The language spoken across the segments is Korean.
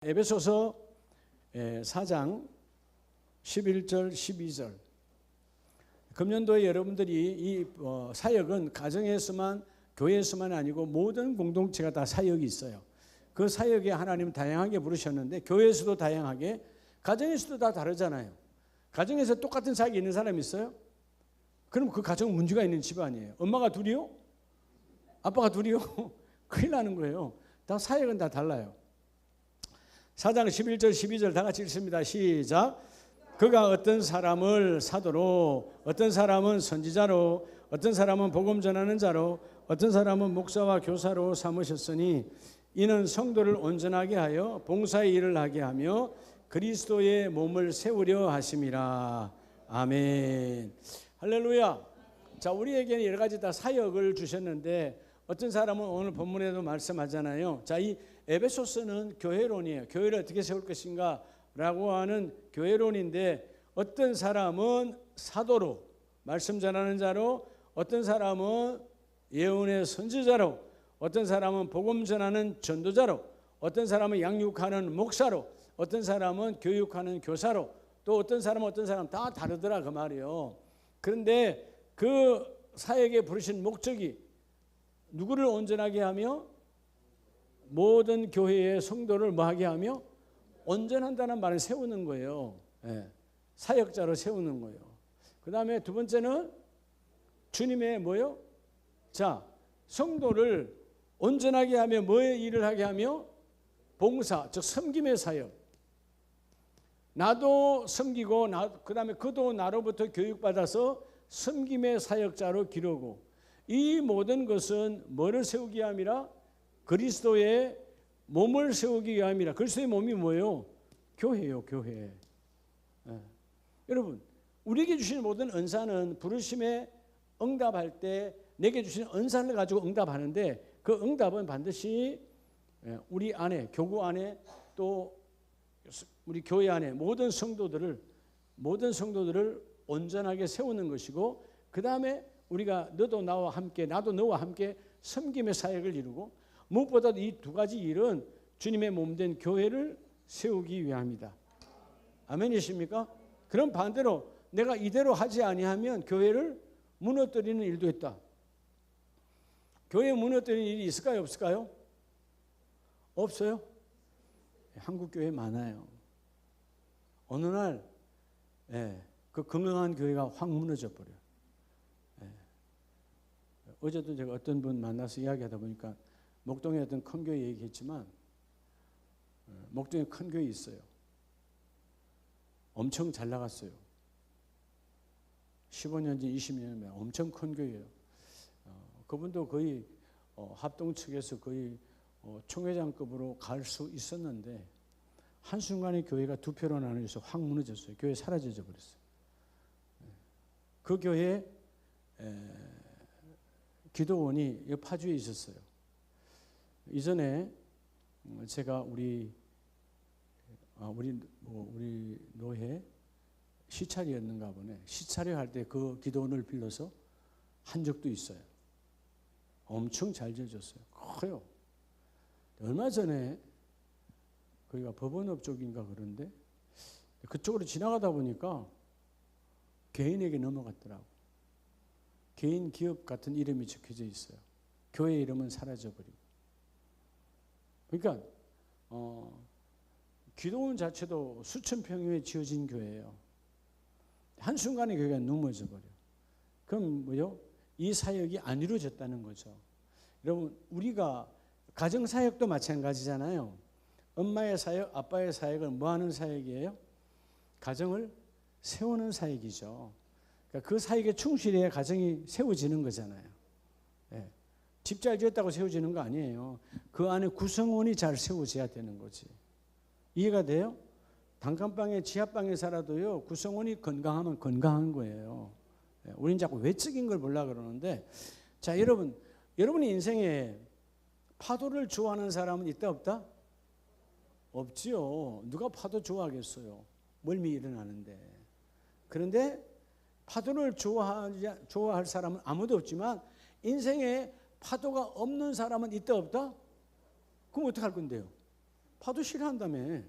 에베소서 4장 11절 12절. 금년도에 여러분들이 이 사역은 가정에서만 교회에서만 아니고 모든 공동체가 다 사역이 있어요. 그 사역에 하나님은 다양하게 부르셨는데 교회에서도 다양하게, 가정에서도 다 다르잖아요. 가정에서 똑같은 사역이 있는 사람이 있어요? 그럼 그 가정은 문제가 있는 집안이에요. 엄마가 둘이요? 아빠가 둘이요? 큰일 나는 거예요. 다 사역은 다 달라요. 4장 11절 12절 다 같이 읽습니다. 시작. 그가 어떤 사람을 사도로, 어떤 사람은 선지자로, 어떤 사람은 복음 전하는 자로, 어떤 사람은 목사와 교사로 삼으셨으니 이는 성도를 온전하게 하여 봉사의 일을 하게 하며 그리스도의 몸을 세우려 하심이라. 아멘. 할렐루야. 자, 우리에게는 여러 가지 다 사역을 주셨는데 어떤 사람은 오늘 본문에도 말씀하잖아요. 자, 이 에베소서는 교회론이에요. 교회를 어떻게 세울 것인가 라고 하는 교회론인데, 어떤 사람은 사도로, 말씀 전하는 자로, 어떤 사람은 예언의 선지자로, 어떤 사람은 복음 전하는 전도자로, 어떤 사람은 양육하는 목사로, 어떤 사람은 교육하는 교사로, 또 어떤 사람 다 다르더라 그 말이에요. 그런데 그 사역에 부르신 목적이 누구를 온전하게 하며 모든 교회의 성도를 뭐하게 하며 온전한다는 말을 세우는 거예요. 사역자로 세우는 거예요. 그 다음에 두 번째는 주님의 뭐요? 자, 성도를 온전하게 하며 뭐의 일을 하게 하며 봉사, 즉 섬김의 사역. 나도 섬기고 그 다음에 그도 나로부터 교육받아서 섬김의 사역자로 기르고, 이 모든 것은 뭐를 세우기 위함이라? 그리스도의 몸을 세우기 위함이라. 그리스도의 몸이 뭐예요? 교회예요, 교회. 여러분, 우리에게 주신 모든 은사는 부르심에 응답할 때 내게 주신 은사를 가지고 응답하는데, 그 응답은 반드시 우리 안에, 교구 안에, 또 우리 교회 안에 모든 성도들을 온전하게 세우는 것이고, 그 다음에 우리가 너도 나와 함께, 나도 너와 함께 섬김의 사역을 이루고, 무엇보다도 이 두 가지 일은 주님의 몸된 교회를 세우기 위함이다. 아멘이십니까? 그럼 반대로 내가 이대로 하지 아니하면 교회를 무너뜨리는 일도 있다. 교회 무너뜨리는 일이 있을까요, 없을까요? 없어요? 한국 교회 많아요. 어느 날 그 건강한 교회가 확 무너져 버려요. 어제도 제가 어떤 분 만나서 이야기하다 보니까 목동에 어떤 큰 교회 얘기했지만, 목동에 큰 교회 있어요. 엄청 잘 나갔어요. 15년째 20년 엄청 큰 교회예요. 그분도 거의 합동 측에서 거의 총회장급으로 갈 수 있었는데 한순간에 교회가 두 표로 나눠져서 확 무너졌어요. 교회 사라져 버렸어요. 그 교회에 기도원이 파주에 있었어요. 이전에 제가 우리 노회 시찰이었는가 보네. 시찰회 할 때 그 기도원을 빌려서 한 적도 있어요. 엄청 잘 지어졌어요. 커요. 얼마 전에 거기가 법원업 쪽인가 그런데 그쪽으로 지나가다 보니까 개인에게 넘어갔더라고. 개인 기업 같은 이름이 적혀져 있어요. 교회 이름은 사라져버리고. 그러니까 기도원 자체도 수천 평에 지어진 교회예요. 한순간에 교회가 넘어져 버려요. 그럼 뭐요? 이 사역이 안 이루어졌다는 거죠. 여러분, 우리가 가정사역도 마찬가지잖아요. 엄마의 사역, 아빠의 사역은 뭐 하는 사역이에요? 가정을 세우는 사역이죠. 그러니까 그 사역에 충실해야 가정이 세워지는 거잖아요. 집 잘 지었다고 세워지는 거 아니에요. 그 안에 구성원이 잘 세워져야 되는 거지. 이해가 돼요? 단칸방에 지하방에 살아도요, 구성원이 건강하면 건강한 거예요. 우린 자꾸 외적인 걸 보려고 그러는데, 자, 여러분의 인생에 파도를 좋아하는 사람은 있다 없다? 없지요. 누가 파도 좋아하겠어요? 멀미 일어나는데. 그런데 파도를 좋아할 사람은 아무도 없지만 인생에 파도가 없는 사람은 있다 없다? 그럼 어떻게 할 건데요? 파도 싫어한다며.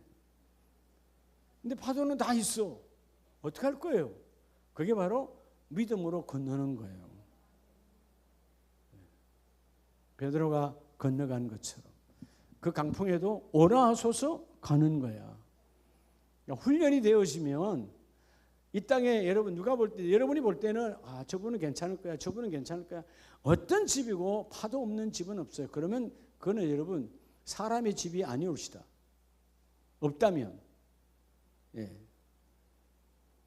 근데 파도는 다 있어. 어떻게 할 거예요? 그게 바로 믿음으로 건너는 거예요. 베드로가 건너간 것처럼 그 강풍에도 오라 하소서 가는 거야. 그러니까 훈련이 되어지면 이 땅에 여러분 누가 볼 때, 여러분이 볼 때는 아 저분은 괜찮을 거야, 저분은 괜찮을 거야. 어떤 집이고 파도 없는 집은 없어요. 그러면 그거는 여러분 사람의 집이 아니올시다. 없다면, 예.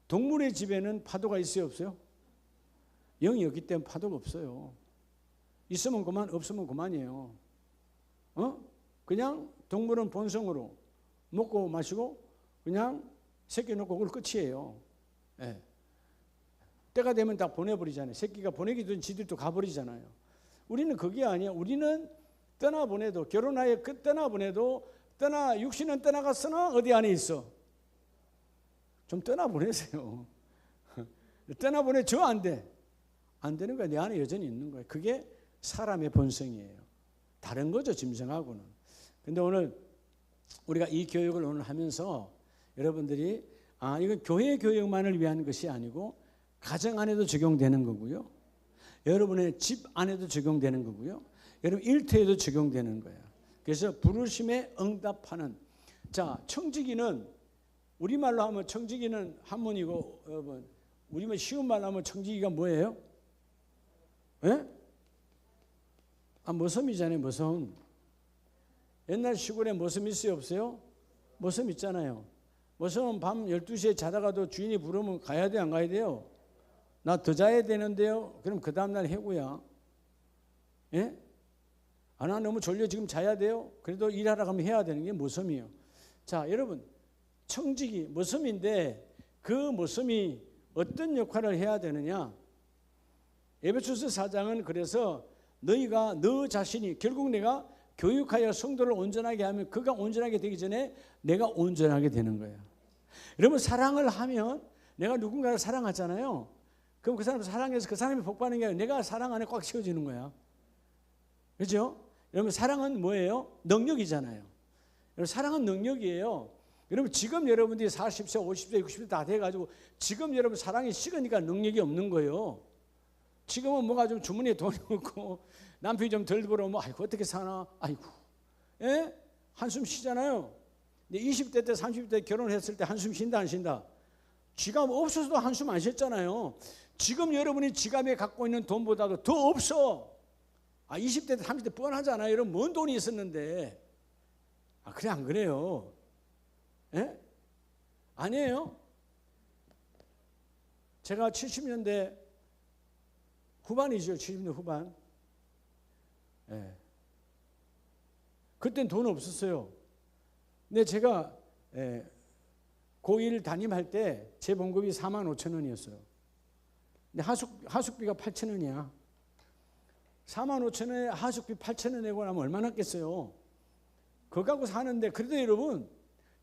동물의 집에는 파도가 있어요, 없어요? 영이 없기 때문에 파도가 없어요. 있으면 그만, 없으면 그만이에요. 그냥 동물은 본성으로 먹고 마시고 그냥 새끼 놓고 그걸 끝이에요. 예. 때가 되면 다 보내버리잖아요. 새끼가 보내기 전 지들도 가버리잖아요. 우리는 그게 아니야. 우리는 떠나보내도 결혼하여 떠나보내도 육신은 떠나갔으나 어디 안에 있어? 좀 떠나보내세요. 떠나보내줘 안 돼. 안 되는 거야. 내 안에 여전히 있는 거예요. 그게 사람의 본성이에요. 다른 거죠, 짐승하고는. 근데 오늘 우리가 이 교육을 오늘 하면서 여러분들이 이건 교회 교육만을 위한 것이 아니고 가정 안에도 적용되는 거고요. 여러분의 집 안에도 적용되는 거고요. 여러분 일터에도 적용되는 거예요. 그래서 부르심에 응답하는. 자, 청지기는 우리말로 하면 청지기는 한문이고 여러분 우리말 쉬운 말로 하면 청지기가 뭐예요? 예? 모섬이잖아요. 모섬. 옛날 시골에 모섬 있어요, 없어요? 모섬 있잖아요. 모섬은 밤 12시에 자다가도 주인이 부르면 가야 돼, 안 가야 돼요? 나 더 자야 되는데요. 그럼 그 다음날 해고야. 예? 나 너무 졸려 지금 자야 돼요. 그래도 일하러 가면 해야 되는 게 모섬이에요. 자, 여러분 청지기 모섬인데 그 모섬이 어떤 역할을 해야 되느냐? 에베소서 4장은 그래서 너희가 너 자신이 결국 내가 교육하여 성도를 온전하게 하면 그가 온전하게 되기 전에 내가 온전하게 되는 거예요. 여러분 사랑을 하면 내가 누군가를 사랑하잖아요. 그럼 그 사람을 사랑해서 그 사람이 복받는 게 아니라 내가 사랑 안에 꽉 채워지는 거야. 그렇죠? 여러분 사랑은 뭐예요? 능력이잖아요. 여러분 사랑은 능력이에요. 여러분 지금 여러분들이 40세, 50세, 60세 다 돼가지고 지금 여러분 사랑이 식으니까 능력이 없는 거예요. 지금은 뭐가 좀 주머니에 돈이 없고 남편이 좀 덜 벌어오면 아이고 어떻게 사나 아이고 예? 한숨 쉬잖아요. 근데 20대 때 30대 결혼했을 때 한숨 쉰다 안 쉰다? 지갑 없어서도 한숨 안 쉬었잖아요. 지금 여러분이 지갑에 갖고 있는 돈보다도 더 없어. 20대 때 30대 뻔하잖아요. 여러분 뭔 돈이 있었는데 그래 안 그래요? 예? 아니에요. 제가 70년대 후반이죠. 70년대 후반. 예. 그땐 돈 없었어요. 근데 제가 고1 담임할 때 제 봉급이 45,000원이었어요. 근데 하숙비가 8,000원이야. 45,000원에 하숙비 8,000원 내고 나면 얼마나 겠어요? 그거 갖고 사는데 그래도 여러분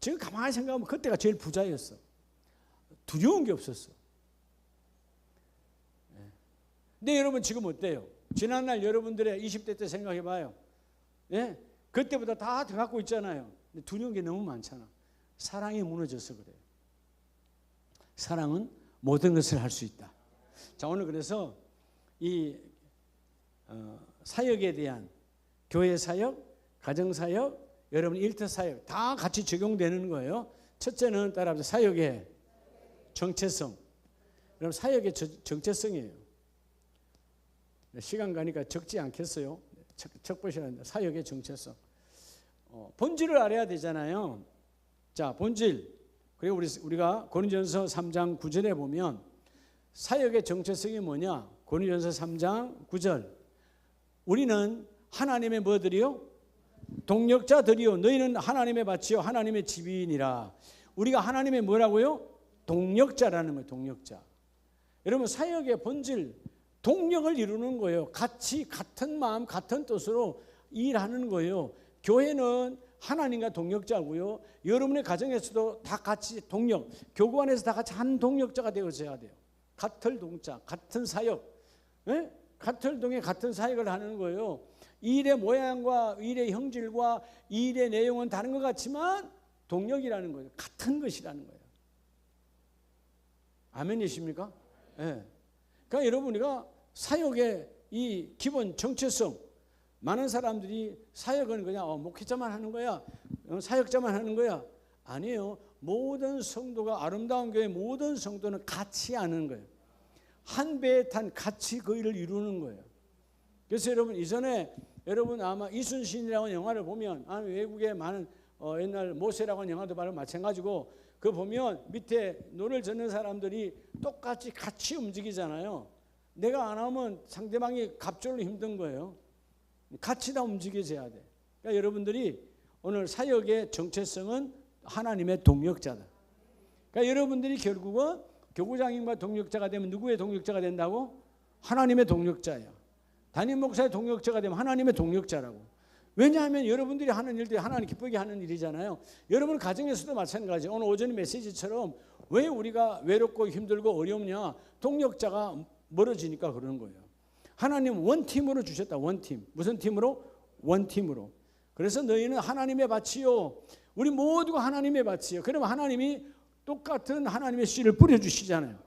지금 가만히 생각하면 그때가 제일 부자였어. 두려운 게 없었어. 근데 여러분 지금 어때요? 지난날 여러분들의 20대 때 생각해 봐요. 예? 그때보다 다 더 갖고 있잖아요. 근데 두려운 게 너무 많잖아. 사랑이 무너져서 그래요. 사랑은 모든 것을 할 수 있다. 자, 오늘 그래서 이 사역에 대한 교회 사역, 가정 사역, 여러분 일터 사역 다 같이 적용되는 거예요. 첫째는 따라합시다. 사역의 정체성. 여러분 사역의 정체성이에요. 시간 가니까 적지 않겠어요. 책 보셔야 합니다. 사역의 정체성. 본질을 알아야 되잖아요. 자, 본질. 그리고 우리가 고린도전서 3장 9절에 보면 사역의 정체성이 뭐냐? 고린도전서 3장 9절. 우리는 하나님의 뭐들이요? 동력자들이요. 너희는 하나님의 밭이요 하나님의 집이니라. 우리가 하나님의 뭐라고요? 동력자라는 거예요. 동력자. 여러분 사역의 본질 동력을 이루는 거예요. 같이 같은 마음 같은 뜻으로 일하는 거예요. 교회는 하나님과 동력자고요. 여러분의 가정에서도 다 같이 동력, 교구 안에서 다 같이 한 동력자가 되어져야 돼요. 같은 동자, 같은 사역, 예? 같은 동에 같은 사역을 하는 거예요. 이 일의 모양과 이 일의 형질과 이 일의 내용은 다른 것 같지만 동력이라는 거예요. 같은 것이라는 거예요. 아멘이십니까? 네. 그러니까 여러분, 우리가 사역의 이 기본 정체성, 많은 사람들이 사역은 그냥 목회자만 하는 거야, 사역자만 하는 거야. 아니에요. 모든 성도가, 아름다운 교회 모든 성도는 같이 하는 거예요. 한 배에 탄 같이 그 일을 이루는 거예요. 그래서 여러분, 이전에 여러분 아마 이순신이라는 영화를 보면, 외국의 많은 옛날 모세라고 하는 영화도 바로 마찬가지고, 그 보면 밑에 노를 젓는 사람들이 똑같이 같이 움직이잖아요. 내가 안 하면 상대방이 갑절로 힘든 거예요. 같이 다 움직여져야 돼. 그러니까 여러분들이 오늘 사역의 정체성은 하나님의 동력자다. 그러니까 여러분들이 결국은 교구장님과 동력자가 되면 누구의 동력자가 된다고? 하나님의 동력자예요. 담임 목사의 동력자가 되면 하나님의 동력자라고. 왜냐하면 여러분들이 하는 일들이 하나님 기쁘게 하는 일이잖아요. 여러분 가정에서도 마찬가지예요. 오늘 오전 메시지처럼 왜 우리가 외롭고 힘들고 어렵냐? 동력자가 멀어지니까 그러는 거예요. 하나님 원팀으로 주셨다. 원팀. 무슨 팀으로? 원팀으로. 그래서 너희는 하나님의 밭이요. 우리 모두가 하나님의 밭이에요. 그러면 하나님이 똑같은 하나님의 씨를 뿌려주시잖아요.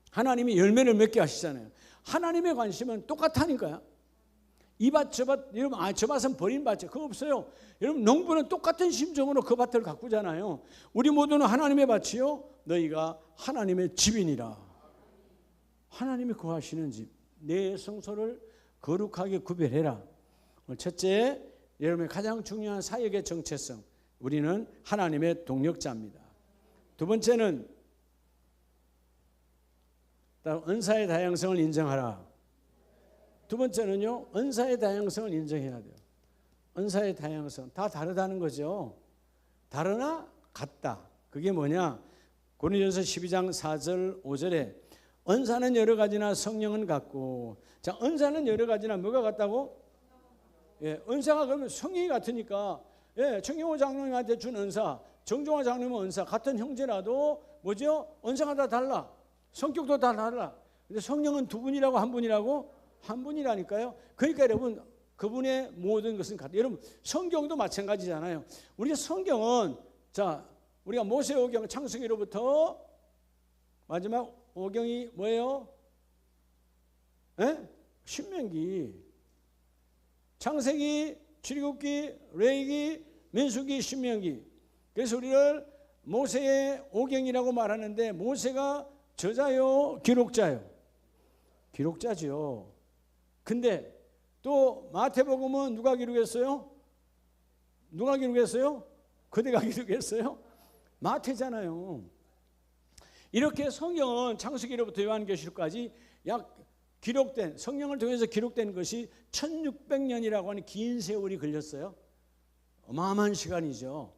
하나님이 열매를 맺게 하시잖아요. 하나님의 관심은 똑같다니까요. 이 밭, 저 밭, 여러분, 저 밭은 버린 밭이에요. 그거 없어요. 여러분, 농부는 똑같은 심정으로 그 밭을 가꾸잖아요. 우리 모두는 하나님의 밭이요. 너희가 하나님의 집이니라. 하나님이 거하시는 집. 내 성소를 거룩하게 구별해라. 첫째, 여러분의 가장 중요한 사역의 정체성. 우리는 하나님의 동력자입니다. 두 번째는 은사의 다양성을 인정하라. 두 번째는요, 은사의 다양성을 인정해야 돼요. 은사의 다양성. 다 다르다는 거죠. 다르나 같다. 그게 뭐냐? 고린도전서 12장 4절 5절에 은사는 여러 가지나 성령은 같고. 자, 은사는 여러 가지나 뭐가 같다고? 예, 은사가 그러면 성령이 같으니까, 예, 청경호 장로님한테 준 은사, 정종화 장로님은 은사, 같은 형제라도 뭐죠? 은사가 다 달라. 성격도 다 달라. 근데 성령은 두 분이라고 한 분이라고? 한 분이라니까요. 그러니까 여러분, 그분의 모든 것은 같아요. 여러분, 성경도 마찬가지잖아요. 우리 성경은, 자, 우리가 모세오경 창세기로부터 마지막 오경이 뭐예요? 예? 신명기, 창세기, 출애굽기, 레위기, 민수기, 신명기. 그래서 우리를 모세의 오경이라고 말하는데, 모세가 저자요, 기록자요? 기록자죠. 근데 또 마태복음은 누가 기록했어요? 누가 기록했어요? 그대가 기록했어요? 마태잖아요. 이렇게 성경은 창세기로부터 요한계시록까지 약 기록된, 성령을 통해서 기록된 것이 1600년이라고 하는 긴 세월이 걸렸어요. 어마어마한 시간이죠.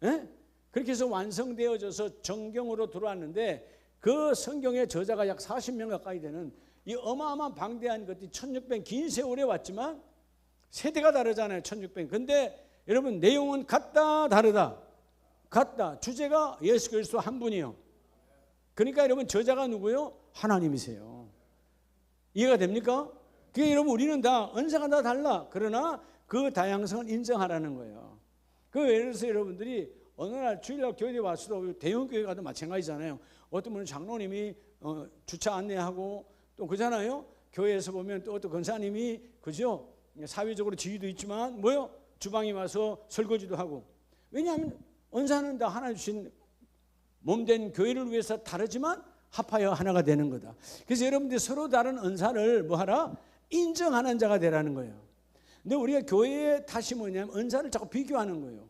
예? 그렇게 해서 완성되어져서 정경으로 들어왔는데, 그 성경의 저자가 약 40명 가까이 되는 이 어마어마한 방대한 것들이 1600 긴 세월에 왔지만 세대가 다르잖아요. 1600. 근데 여러분, 내용은 같다 다르다? 같다. 주제가 예수 그리스도 한 분이요. 그러니까 여러분, 저자가 누구요? 하나님이세요. 이해가 됩니까? 그게 여러분, 우리는 다 은사가 다 달라. 그러나 그 다양성을 인정하라는 거예요. 그 예를 들어서 여러분들이 어느 날 주일날 교회에 왔어도, 대형 교회 가도 마찬가지잖아요. 어떤 분은 장로님이 주차 안내하고, 또 그잖아요. 교회에서 보면 또 어떤 권사님이, 그죠? 사회적으로 지위도 있지만 뭐요? 주방에 와서 설거지도 하고. 왜냐하면 은사는 다 하나 주신 몸된 교회를 위해서 다르지만 합하여 하나가 되는 거다. 그래서 여러분들이 서로 다른 은사를 뭐하라? 인정하는 자가 되라는 거예요. 근데 우리가 교회의 탓이 뭐냐면 은사를 자꾸 비교하는 거예요.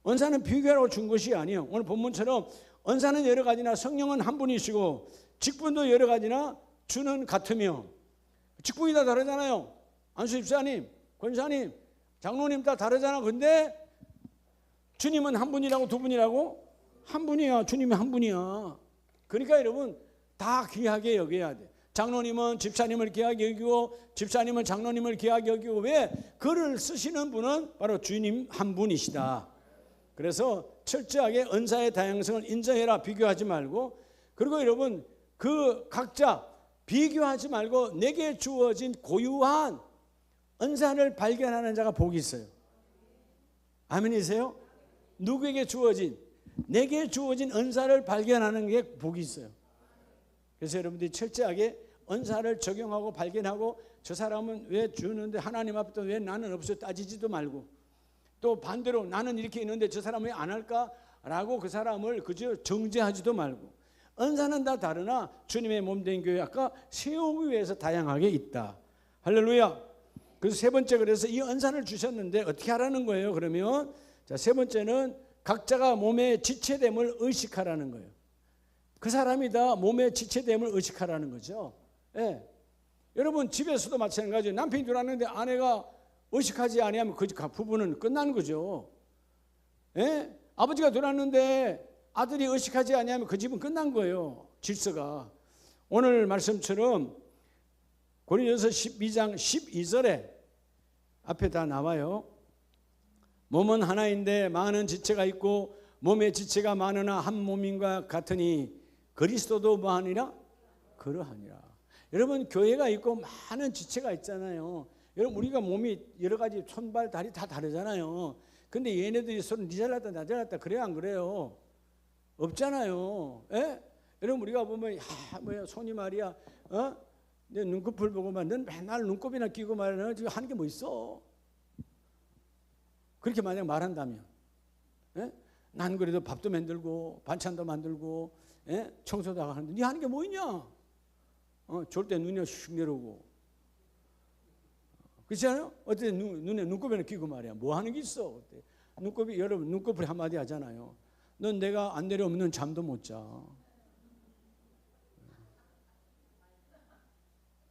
은사는 비교하라고 준 것이 아니에요. 오늘 본문처럼 은사는 여러 가지나 성령은 한 분이시고 직분도 여러 가지나 주는 같으며. 직분이 다 다르잖아요. 안수 집사님, 권사님, 장로님 다 다르잖아. 근데 주님은 한 분이라고? 두 분이라고? 한 분이야. 주님이 한 분이야. 그러니까 여러분, 다 귀하게 여겨야 돼. 장로님은 집사님을 귀하게 여기고, 집사님은 장로님을 귀하게 여기고. 왜? 글을 쓰시는 분은 바로 주님 한 분이시다. 그래서 철저하게 은사의 다양성을 인정해라. 비교하지 말고. 그리고 여러분, 그 각자 비교하지 말고 내게 주어진 고유한 은사를 발견하는 자가 복이 있어요. 아멘이세요? 누구에게 주어진, 내게 주어진 은사를 발견하는 게 복이 있어요. 그래서 여러분들이 철저하게 은사를 적용하고 발견하고, 저 사람은 왜 주는데 하나님 앞에 왜 나는 없어 따지지도 말고, 또 반대로 나는 이렇게 있는데 저 사람은 왜 안 할까라고 그 사람을 그저 정죄하지도 말고, 은사는 다 다르나 주님의 몸된 교회 아까 세우기 위해서 다양하게 있다. 할렐루야. 그래서 세 번째, 그래서 이 은사를 주셨는데 어떻게 하라는 거예요? 그러면 자, 세 번째는 각자가 몸의 지체됨을 의식하라는 거예요. 그 사람이 다 몸의 지체됨을 의식하라는 거죠. 예. 여러분 집에서도 마찬가지예요. 남편이 들어왔는데 아내가 의식하지 아니하면 그 부부는 끝나는 거죠. 예? 아버지가 들어왔는데 아들이 의식하지 아니하면 그 집은 끝난 거예요. 질서가. 오늘 말씀처럼 고린도서 12장 12절에 앞에 다 나와요. 몸은 하나인데 많은 지체가 있고 몸의 지체가 많으나 한 몸인과 같으니 그리스도도 뭐하니라? 그러하니라. 여러분 교회가 있고 많은 지체가 있잖아요. 여러분 우리가 몸이 여러 가지 손발 다리 다 다르잖아요. 근데 얘네들이 서로 니 잘났다 나 잘났다 그래요 안 그래요? 없잖아요. 예? 여러분 우리가 보면 뭐야 손이 말이야 내 눈꺼풀 보고만 넌 맨날 눈곱이나 끼고 말이야 지금 하는 게 뭐 있어? 그렇게 만약 말한다면, 예? 난 그래도 밥도 만들고 반찬도 만들고, 예? 청소도 하는데 네 하는 게 뭐 있냐? 졸 때 눈이 슉 내려오고, 그렇지 않아요? 어때 눈에 눈곱이나 끼고 말이야 뭐 하는 게 있어? 어때? 눈곱이 여러분 눈꺼풀이 한마디 하잖아요. 넌 내가 안 내려오면 넌 잠도 못 자.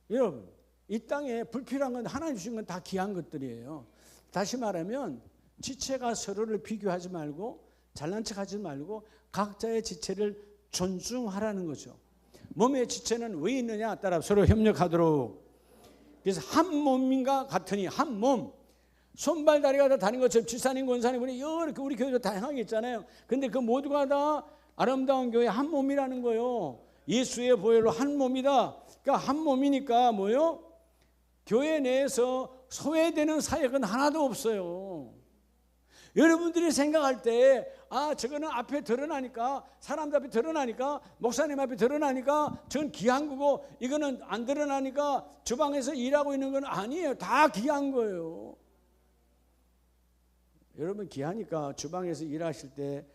여러분 이 땅에 불필요한 건 하나님 주신 건 다 귀한 것들이에요. 다시 말하면 지체가 서로를 비교하지 말고 잘난 척하지 말고 각자의 지체를 존중하라는 거죠. 몸의 지체는 왜 있느냐 따라 서로 협력하도록. 그래서 한 몸인가 같으니 한 몸. 손발 다리가 다 다른 것처럼 지사님 권사님 이렇게 우리 교회도 다양하게 있잖아요. 근데 그 모두가 다 아름다운 교회 한 몸이라는 거예요. 예수의 보혈로 한 몸이다. 그러니까 한 몸이니까 뭐요? 교회 내에서 소외되는 사역은 하나도 없어요. 여러분들이 생각할 때 저거는 앞에 드러나니까 사람들 앞에 드러나니까 목사님 앞에 드러나니까 전 귀한 거고 이거는 안 드러나니까 주방에서 일하고 있는 건 아니에요. 다 귀한 거예요. 여러분 귀하니까 주방에서 일하실 때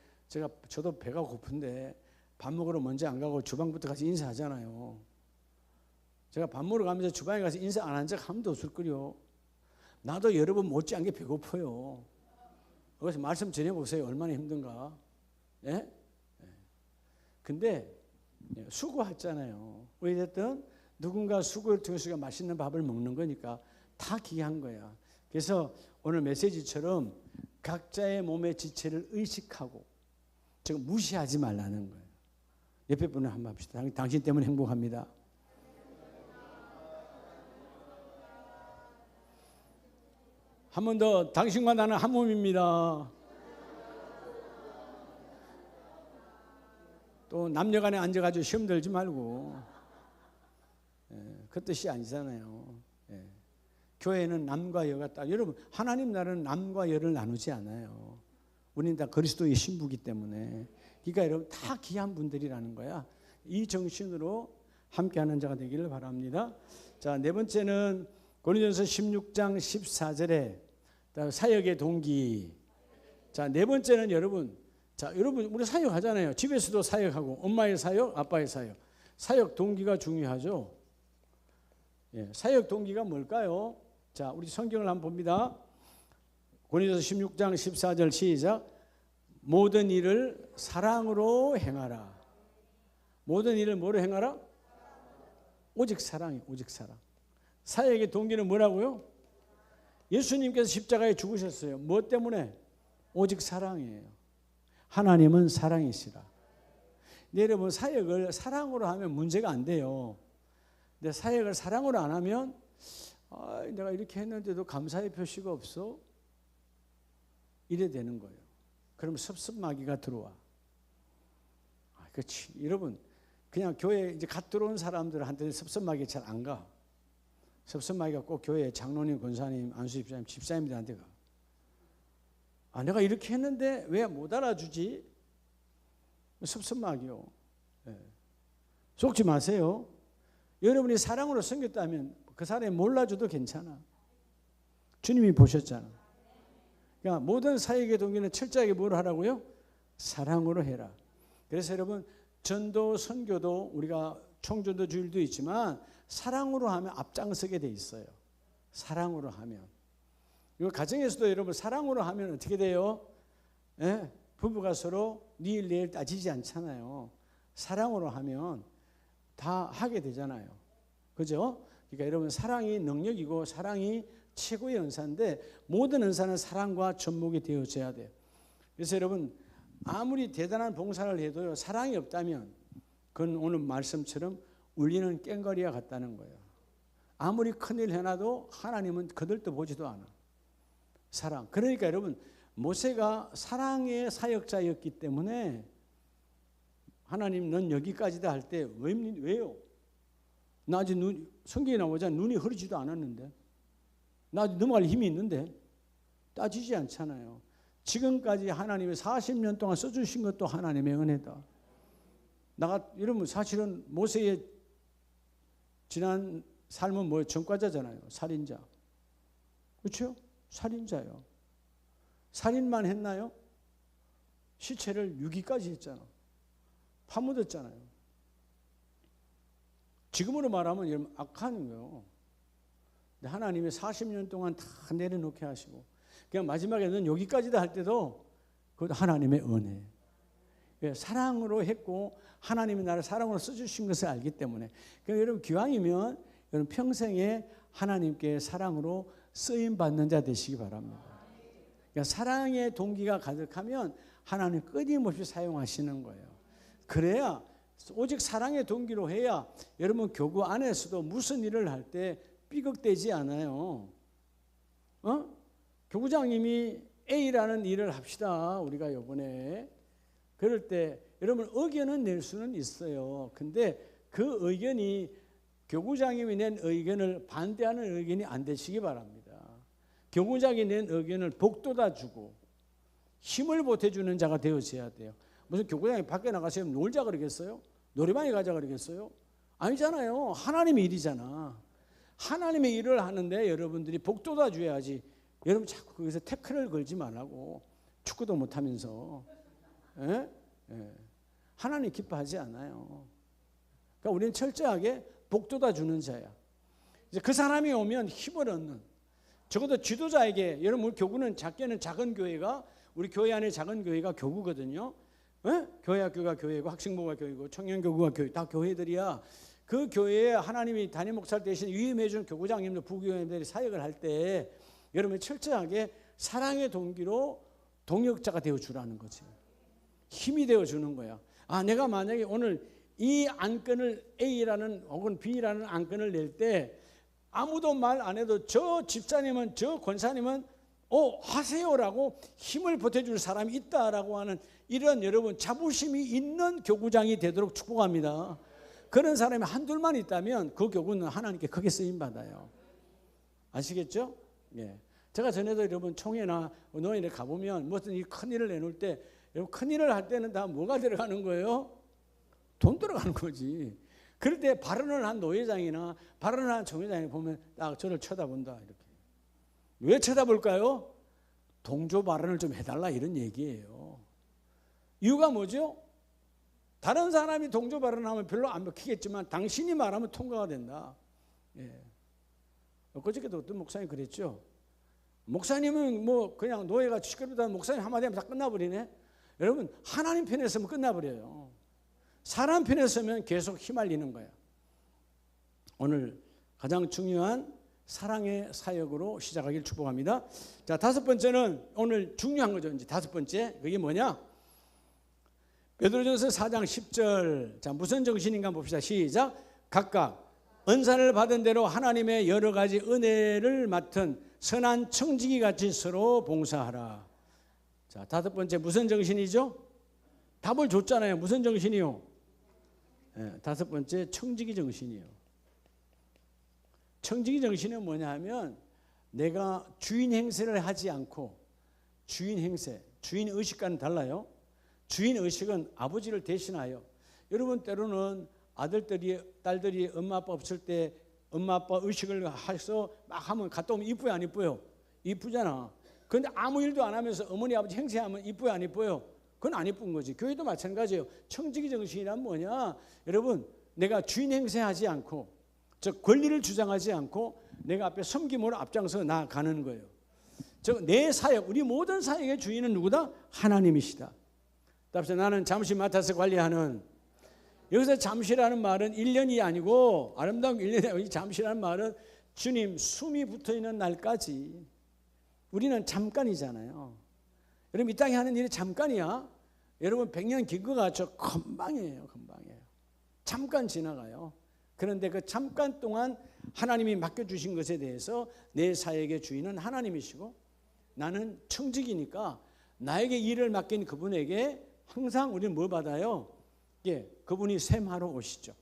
저도 배가 고픈데 밥 먹으러 먼저 안 가고 주방부터 가서 인사하잖아요. 제가 밥 먹으러 가면서 주방에 가서 인사 안 한 적 한 번도 없을 거요. 나도 여러분 못지않게 배고파요. 그래서 말씀 전해보세요. 얼마나 힘든가. 예? 근데 수고했잖아요. 어쨌든 누군가 수고를 통해서 맛있는 밥을 먹는 거니까 다 귀한 거야. 그래서 오늘 메시지처럼 각자의 몸의 지체를 의식하고 지금 무시하지 말라는 거예요. 옆에 분을 한번 합시다. 당신 때문에 행복합니다. 한 번 더, 당신과 나는 한 몸입니다. 또 남녀간에 앉아가지고 시험 들지 말고, 그 뜻이 아니잖아요. 교회는 남과 여가 딱, 여러분 하나님 나라는 남과 여를 나누지 않아요. 우리는 다 그리스도의 신부이기 때문에. 그러니까 여러분 다 귀한 분들이라는 거야. 이 정신으로 함께하는 자가 되기를 바랍니다. 자, 네 번째는 고린도전서 16장 14절에 사역의 동기. 자, 네 번째는 여러분 우리 사역하잖아요. 집에서도 사역하고 엄마의 사역, 아빠의 사역. 사역 동기가 중요하죠. 사역 동기가 뭘까요? 자, 우리 성경을 한번 봅니다. 고린도서 16장 14절 시작. 모든 일을 사랑으로 행하라. 모든 일을 뭐로 행하라? 오직 사랑이에요. 오직 사랑. 사역의 동기는 뭐라고요? 예수님께서 십자가에 죽으셨어요. 무엇 때문에? 오직 사랑이에요. 하나님은 사랑이시라. 근데 여러분 사역을 사랑으로 하면 문제가 안 돼요. 근데 사역을 사랑으로 안 하면 내가 이렇게 했는데도 감사의 표시가 없어? 이래 되는 거예요. 그러면 섭섭마귀가 들어와. 그렇지. 여러분 그냥 교회 이제 갓 들어온 사람들한테는 섭섭마귀 잘 안 가. 섭섭하기가 꼭 교회 장로님, 권사님, 안수집사님, 집사님들한테 가. 아, 내가 이렇게 했는데 왜 못 알아주지? 섭섭하기요. 예. 속지 마세요. 여러분이 사랑으로 섬겼다면 그 사람이 몰라줘도 괜찮아. 주님이 보셨잖아. 그러니까 모든 사역의 동기는 철저하게 뭘 하라고요? 사랑으로 해라. 그래서 여러분 전도, 선교도 우리가 총전도 주일도 있지만 사랑으로 하면 앞장서게 돼 있어요. 사랑으로 하면. 그리고 가정에서도 여러분 사랑으로 하면 어떻게 돼요? 예? 부부가 서로 니일 내일 따지지 않잖아요. 사랑으로 하면 다 하게 되잖아요. 그죠? 그러니까 여러분 사랑이 능력이고 사랑이 최고의 은사인데 모든 은사는 사랑과 접목이 되어져야 돼요. 그래서 여러분 아무리 대단한 봉사를 해도요, 사랑이 없다면 그건 오늘 말씀처럼 울리는 꽹과리와 같다는 거예요. 아무리 큰일 해놔도 하나님은 거들떠 보지도 않아. 사랑. 그러니까 여러분 모세가 사랑의 사역자였기 때문에 하나님 넌 여기까지다 할 때 왜요? 나 아직 성경에 나오자 눈이 흐리지도 않았는데 나 아직 넘어갈 힘이 있는데 따지지 않잖아요. 지금까지 하나님이 40년 동안 써주신 것도 하나님의 은혜다. 여러분 사실은 모세의 지난 삶은 뭐예요? 전과자잖아요. 살인자. 그렇죠? 살인자요. 살인만 했나요? 시체를 유기까지 했잖아. 파묻었잖아요. 지금으로 말하면 여러분 악한 거예요. 근데 하나님이 40년 동안 다 내려놓게 하시고 그냥 마지막에는 여기까지다 할 때도 그것도 하나님의 은혜. 사랑으로 했고 하나님이 나를 사랑으로 써주신 것을 알기 때문에 그러니까 여러분 기왕이면 여러분 평생에 하나님께 사랑으로 쓰임받는 자 되시기 바랍니다. 그러니까 사랑의 동기가 가득하면 하나님 끊임없이 사용하시는 거예요. 그래야 오직 사랑의 동기로 해야 여러분 교구 안에서도 무슨 일을 할 때 삐걱대지 않아요. 교구장님이 A라는 일을 합시다. 우리가 이번에 그럴 때 여러분 의견은 낼 수는 있어요. 근데 그 의견이 교구장님이 낸 의견을 반대하는 의견이 안 되시기 바랍니다. 교구장이 낸 의견을 복돋아주고 힘을 보태주는 자가 되어져야 돼요. 무슨 교구장이 밖에 나가서 놀자 그러겠어요? 노래방에 가자 그러겠어요? 아니잖아요. 하나님의 일이잖아. 하나님의 일을 하는데 여러분들이 복돋아줘야지. 여러분 자꾸 거기서 태클을 걸지 말라고. 축구도 못하면서. 예? 예. 하나님 기뻐하지 않아요. 그러니까 우리는 철저하게 복돋아주는 자야. 이제 그 사람이 오면 힘을 얻는. 적어도 지도자에게 여러분 우리 교구는 작게는 작은 교회가 우리 교회 안에 작은 교회가 교구거든요. 예? 교회학교가 교회고 학생부가 교회고 청년교구가 교회 다 교회들이야. 그 교회에 하나님이 담임 목사를 대신 위임해 주는 교구장님들 부교장님들이 사역을 할 때 여러분 철저하게 사랑의 동기로 동역자가 되어 주라는 거지. 힘이 되어 주는 거야. 아, 내가 만약에 오늘 이 안건을 A라는 혹은 B라는 안건을 낼 때 아무도 말 안 해도 저 집사님은 저 권사님은 하세요라고 힘을 보태줄 사람이 있다라고 하는 이런 여러분 자부심이 있는 교구장이 되도록 축복합니다. 그런 사람이 한둘만 있다면 그 교구는 하나님께 크게 쓰임받아요. 아시겠죠? 예. 제가 전에도 여러분 총회나 노인에 가보면 무슨 이 큰일을 내놓을 때 여러분 큰일을 할 때는 다 뭐가 들어가는 거예요? 돈 들어가는 거지. 그럴 때 발언을 한 노회장이나 발언을 한 총회장이 보면 딱 저를 쳐다본다 이렇게. 왜 쳐다볼까요? 동조 발언을 좀 해달라 이런 얘기예요. 이유가 뭐죠? 다른 사람이 동조 발언하면 별로 안 먹히겠지만 당신이 말하면 통과가 된다. 예. 그저께도 어떤 목사님이 그랬죠. 목사님은 뭐 그냥 노예가 시끄럽다는 목사님 한마디 하면 다 끝나버리네. 여러분 하나님 편에 서면 끝나버려요. 사람 편에 서면 계속 휘말리는 거야. 오늘 가장 중요한 사랑의 사역으로 시작하길 축복합니다. 자, 다섯 번째는 오늘 중요한 거죠. 이제 다섯 번째 그게 뭐냐? 베드로전서 4장 10절. 자, 무슨 정신인가 봅시다. 시작. 각각 은사를 받은 대로 하나님의 여러 가지 은혜를 맡은 선한 청지기 같이 서로 봉사하라. 자, 다섯 번째 무슨 정신이죠? 답을 줬잖아요. 무슨 정신이요? 네, 다섯 번째 청지기 정신이요. 청지기 정신은 뭐냐 하면 내가 주인 행세를 하지 않고 주인 행세, 주인 의식과는 달라요. 주인 의식은 아버지를 대신하여 여러분 때로는 아들들이 딸들이 엄마 아빠 없을 때 엄마 아빠 의식을 해서 막 하면 갔다 오면 이쁘요 안 이쁘요? 이쁘잖아. 그런데 아무 일도 안 하면서 어머니 아버지 행세하면 이쁘요 안 이쁘요? 그건 안 이쁜 거지. 교회도 마찬가지예요. 청지기 정신이란 뭐냐? 여러분 내가 주인 행세하지 않고 즉 권리를 주장하지 않고 내가 앞에 섬김으로 앞장서 나가는 거예요. 즉 내 사역, 우리 모든 사역의 주인은 누구다? 하나님이시다. 답서 나는 잠시 맡아서 관리하는, 여기서 잠시라는 말은 1년이 아니고 아름다운 1년이 아니고 잠시라는 말은 주님 숨이 붙어있는 날까지 우리는 잠깐이잖아요. 여러분 이 땅에 하는 일이 잠깐이야. 여러분 100년 긴 거 같죠? 금방이에요. 금방이에요. 잠깐 지나가요. 그런데 그 잠깐 동안 하나님이 맡겨주신 것에 대해서 내 사역의 주인은 하나님이시고 나는 청직이니까 나에게 일을 맡긴 그분에게 항상 우리는 뭘 받아요? 예, 그분이 셈하러 오시죠.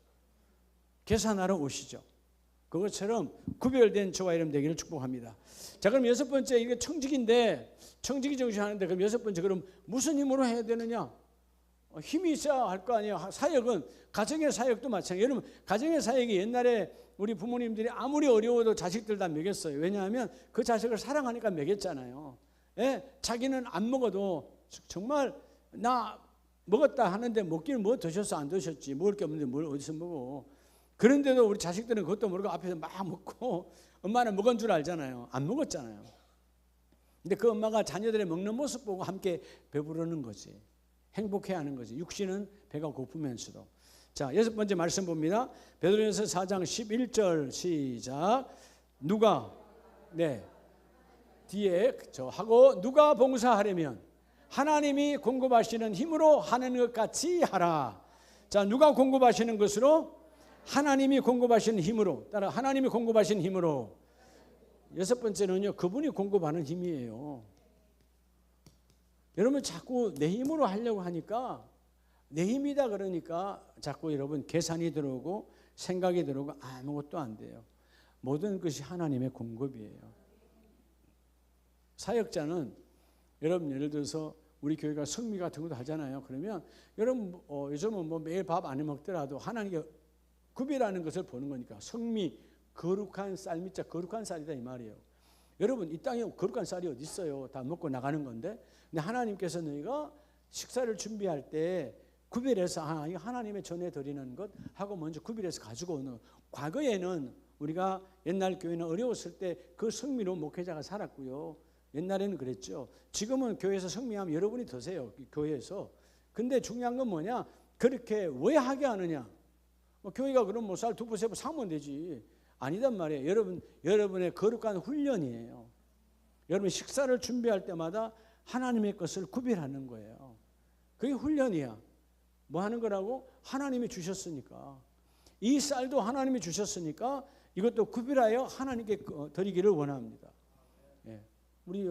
계산하러 오시죠. 그것처럼 구별된 저와 여러분 되기를 축복합니다. 자, 그럼 여섯 번째 이게 청직인데 청직이 정신하는데 그럼 여섯 번째 그럼 무슨 힘으로 해야 되느냐? 힘이 있어야 할 거 아니에요. 사역은 가정의 사역도 마찬가지예요. 여러분 가정의 사역이 옛날에 우리 부모님들이 아무리 어려워도 자식들 다 먹였어요. 왜냐하면 그 자식을 사랑하니까 먹였잖아요. 예? 자기는 안 먹어도 정말 나 먹었다 하는데 먹기는 뭐 드셨어 안 드셨지 먹을 게 없는데 뭘 어디서 먹어. 그런데도 우리 자식들은 그것도 모르고 앞에서 막 먹고 엄마는 먹은 줄 알잖아요. 안 먹었잖아요. 근데 그 엄마가 자녀들의 먹는 모습 보고 함께 배부르는 거지. 행복해하는 거지. 육신은 배가 고프면서도. 자, 여섯 번째 말씀 봅니다. 베드로전서 4장 11절 시작. 누가 뒤에 저 하고 누가 봉사하려면 하나님이 공급하시는 힘으로 하는 것 같이 하라. 자, 누가 공급하시는 것으로? 하나님이 공급하시는 힘으로. 따라 하나님이 공급하시는 힘으로. 여섯 번째는요, 그분이 공급하는 힘이에요. 여러분 자꾸 내 힘으로 하려고 하니까 내 힘이다 그러니까 자꾸 여러분 계산이 들어오고 생각이 들어오고 아무것도 안 돼요. 모든 것이 하나님의 공급이에요. 사역자는 여러분 예를 들어서 우리 교회가 성미 같은 것도 하잖아요. 그러면 여러분 요즘은 뭐 매일 밥 안 해 먹더라도 하나님께 구별하는 것을 보는 거니까 성미 거룩한 쌀미자 거룩한 쌀이다 이 말이에요. 여러분 이 땅에 거룩한 쌀이 어디 있어요? 다 먹고 나가는 건데. 근데 하나님께서 너희가 식사를 준비할 때 구별해서 이거 하나님의 전에 드리는 것 하고 먼저 구별해서 가지고 오는. 과거에는 우리가 옛날 교회는 어려웠을 때 그 성미로 목회자가 살았고요. 옛날에는 그랬죠. 지금은 교회에서 성미하면 여러분이 드세요. 교회에서. 근데 중요한 건 뭐냐? 그렇게 왜 하게 하느냐? 뭐 교회가 그럼 뭐 쌀 두 부 세 부 사면 되지. 아니단 말이에요. 여러분의 거룩한 훈련이에요. 여러분 식사를 준비할 때마다 하나님의 것을 구별하는 거예요. 그게 훈련이야. 뭐 하는 거라고? 하나님이 주셨으니까. 이 쌀도 하나님이 주셨으니까 이것도 구별하여 하나님께 드리기를 원합니다. 예. 우리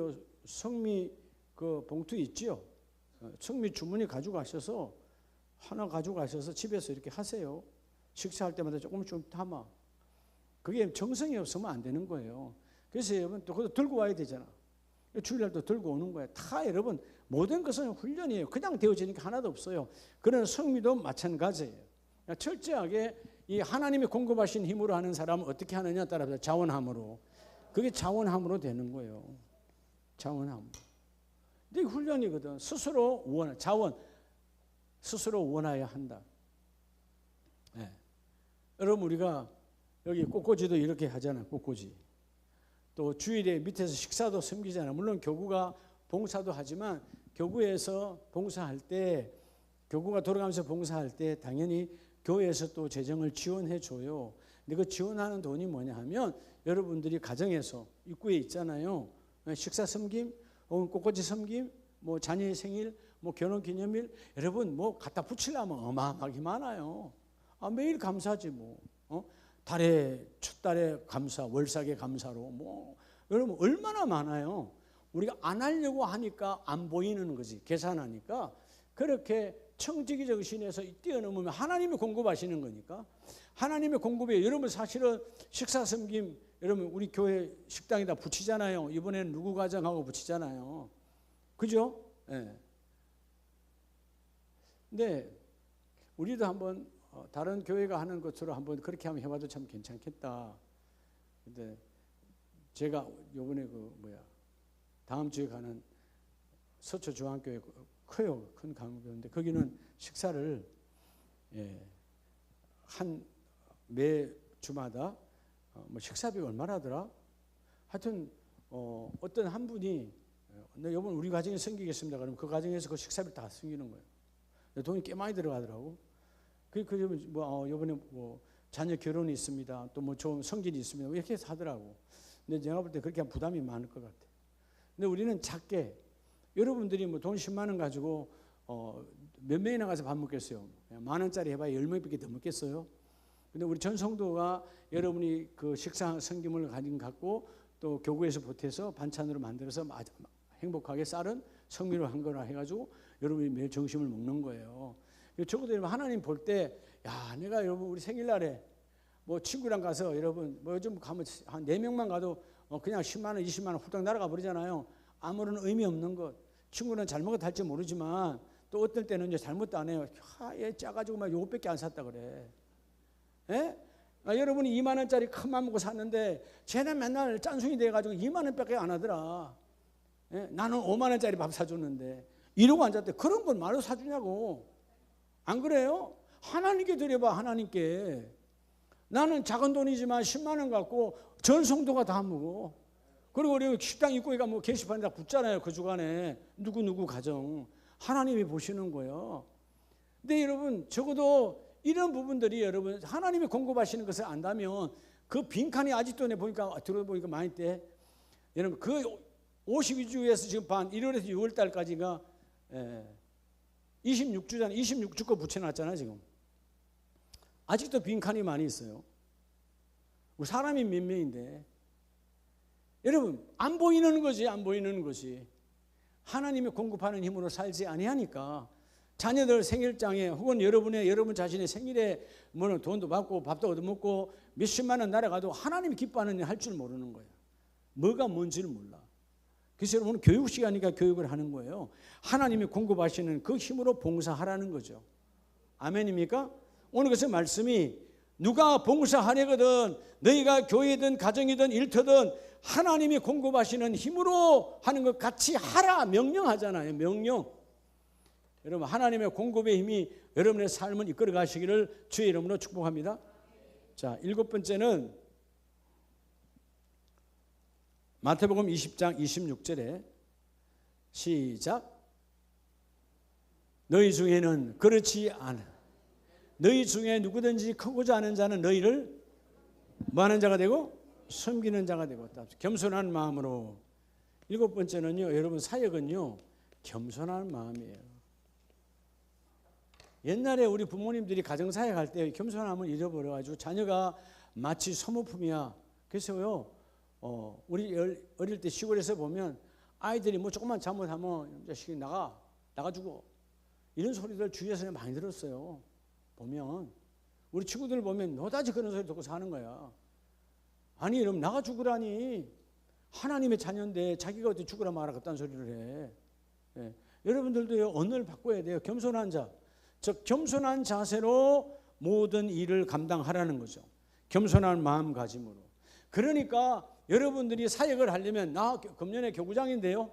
성미 그 봉투 있지요? 성미 주머니 가지고 가셔서 하나 가지고 가셔서 집에서 이렇게 하세요. 식사할 때마다 조금 담아. 그게 정성이 없으면 안 되는 거예요. 그래서 여러분 또 그것도 들고 와야 되잖아. 주일날도 들고 오는 거예요. 다 여러분 모든 것은 훈련이에요. 그냥 되어지니까 하나도 없어요. 그런 성미도 마찬가지예요. 철저하게 이 하나님이 공급하신 힘으로 하는 사람은 어떻게 하느냐 따라서 자원함으로. 그게 자원함으로 되는 거예요. 자원함. 근데 훈련이거든. 스스로 원하야 한다. 네. 여러분 우리가 여기 꽃꽂이도 이렇게 하잖아요. 꽃꽂이. 또 주일에 밑에서 식사도 섬기잖아요. 물론 교구가 봉사도 하지만 교구에서 봉사할 때 교구가 돌아가면서 봉사할 때 당연히 교회에서 또 재정을 지원해 줘요. 근데 그 지원하는 돈이 뭐냐 하면 여러분들이 가정에서 입구에 있잖아요. 식사 섬김, 혹은 꽃꽂이 섬김, 뭐 자녀의 생일, 뭐 결혼기념일 여러분 뭐 갖다 붙이려면 어마어마하게 많아요. 매일 감사지 뭐. 첫 달에 감사, 월삭의 감사로 뭐 여러분 얼마나 많아요. 우리가 안 하려고 하니까 안 보이는 거지. 계산하니까 그렇게 청지기 정신에서 뛰어넘으면 하나님이 공급하시는 거니까 하나님의 공급에 여러분 사실은 식사 섬김 여러분 우리 교회 식당에다 붙이잖아요. 이번에는 누구 가정하고 붙이잖아요. 그죠? 예. 근데 우리도 한번 다른 교회가 하는 것처럼 한번 그렇게 한번 해봐도 참 괜찮겠다. 근데 제가 요번에 다음 주에 가는 서초 중앙교회 커요. 큰 강교회인데 거기는 식사를 매 주마다 식사비가 얼마나 하더라? 하여튼 어떤 한 분이 이번 우리 가정에 섬기겠습니다. 그러면 그 가정에서 그 식사비를 다 섬기는 거예요. 돈이 꽤 많이 들어가더라고. 이번에 자녀 결혼이 있습니다. 또 좋은 성질이 있습니다. 이렇게 해서 하더라고. 근데 제가 볼 때 그렇게 하면 부담이 많을 것 같아요. 근데 우리는 작게 여러분들이 돈 10만 원 가지고 몇 명이나 가서 밥 먹겠어요? 10,000원짜리 해봐야 10명밖에 더 먹겠어요? 근데 우리 전 성도가 여러분이 그 식사 섬김을 갖고 또 교구에서 보태서 반찬으로 만들어서 행복하게 쌀은 성미로 한 거라 해가지고 여러분이 매일 점심을 먹는 거예요. 적어도 하나님 볼 때, 야, 내가 여러분 우리 생일날에 친구랑 가서 여러분 요즘 가면 한 4명만 가도 그냥 10만 원, 20만 원 후딱 날아가 버리잖아요. 아무런 의미 없는 것. 친구는 잘 먹어 탈지 모르지만 또 어떨 때는 이제 잘못도 안 해요. 얘 짜가지고 막 요것밖에 안 샀다 그래. 예? 여러분이 2만 원짜리 큰 맘 먹고 샀는데 쟤는 맨날 짠순이 돼가지고 2만 원밖에 안 하더라. 예? 나는 5만 원짜리 밥 사줬는데 이러고 앉았대. 그런 건 말로 사주냐고. 안 그래요? 하나님께 드려봐. 하나님께. 나는 작은 돈이지만 10만 원 갖고 전 성도가 다 먹어. 그리고 우리 식당 입구에가 게시판에다 붙잖아요. 그 주간에 누구 가정. 하나님이 보시는 거예요. 근데 여러분 적어도 이런 부분들이 여러분 하나님이 공급하시는 것을 안다면 그 빈칸이 아직도 들어보니까 많이 때 여러분 그 52주에서 지금 1월에서 6월 달까지가 26주잖아요. 26주 거 붙여놨잖아요. 지금 아직도 빈칸이 많이 있어요. 우리 사람이 몇 명인데 여러분 안 보이는 거지. 안 보이는 것이 하나님이 공급하는 힘으로 살지 아니하니까 자녀들 생일장에 혹은 여러분 자신의 생일에 돈도 받고 밥도 얻어먹고 몇십만 원 날아가도 하나님이 기뻐하는 일 할 줄 모르는 거예요. 뭐가 뭔지를 몰라. 그래서 여러분 교육 시간이니까 교육을 하는 거예요. 하나님이 공급하시는 그 힘으로 봉사하라는 거죠. 아멘입니까? 오늘 그래서 말씀이 누가 봉사하려거든 너희가 교회든 가정이든 일터든 하나님이 공급하시는 힘으로 하는 것 같이 하라 명령하잖아요. 명령. 여러분 하나님의 공급의 힘이 여러분의 삶을 이끌어 가시기를 주의 이름으로 축복합니다. 자, 7번째는 마태복음 20장 26절에 시작. 너희 중에는 그렇지 않아. 너희 중에 누구든지 크고자 하는 자는 너희를 뭐하는 자가 되고 섬기는 자가 되고 겸손한 마음으로. 7번째는요. 여러분 사역은요. 겸손한 마음이에요. 옛날에 우리 부모님들이 가정사역 할 때 겸손함을 잃어버려가지고 자녀가 마치 소모품이야. 그래서요. 우리 어릴 때 시골에서 보면 아이들이 조금만 잘못하면 자식이 나가주고 이런 소리들 주위에서 많이 들었어요. 보면 우리 친구들 보면 너다지 그런 소리 듣고 사는 거야. 아니 여러분 나가 죽으라니. 하나님의 자녀인데 자기가 어떻게 죽으라 말아 그딴 소리를 해. 예. 여러분들도 언어를 바꿔야 돼요. 겸손한 자. 즉 겸손한 자세로 모든 일을 감당하라는 거죠. 겸손한 마음가짐으로. 그러니까 여러분들이 사역을 하려면 나 금년에 교구장인데요.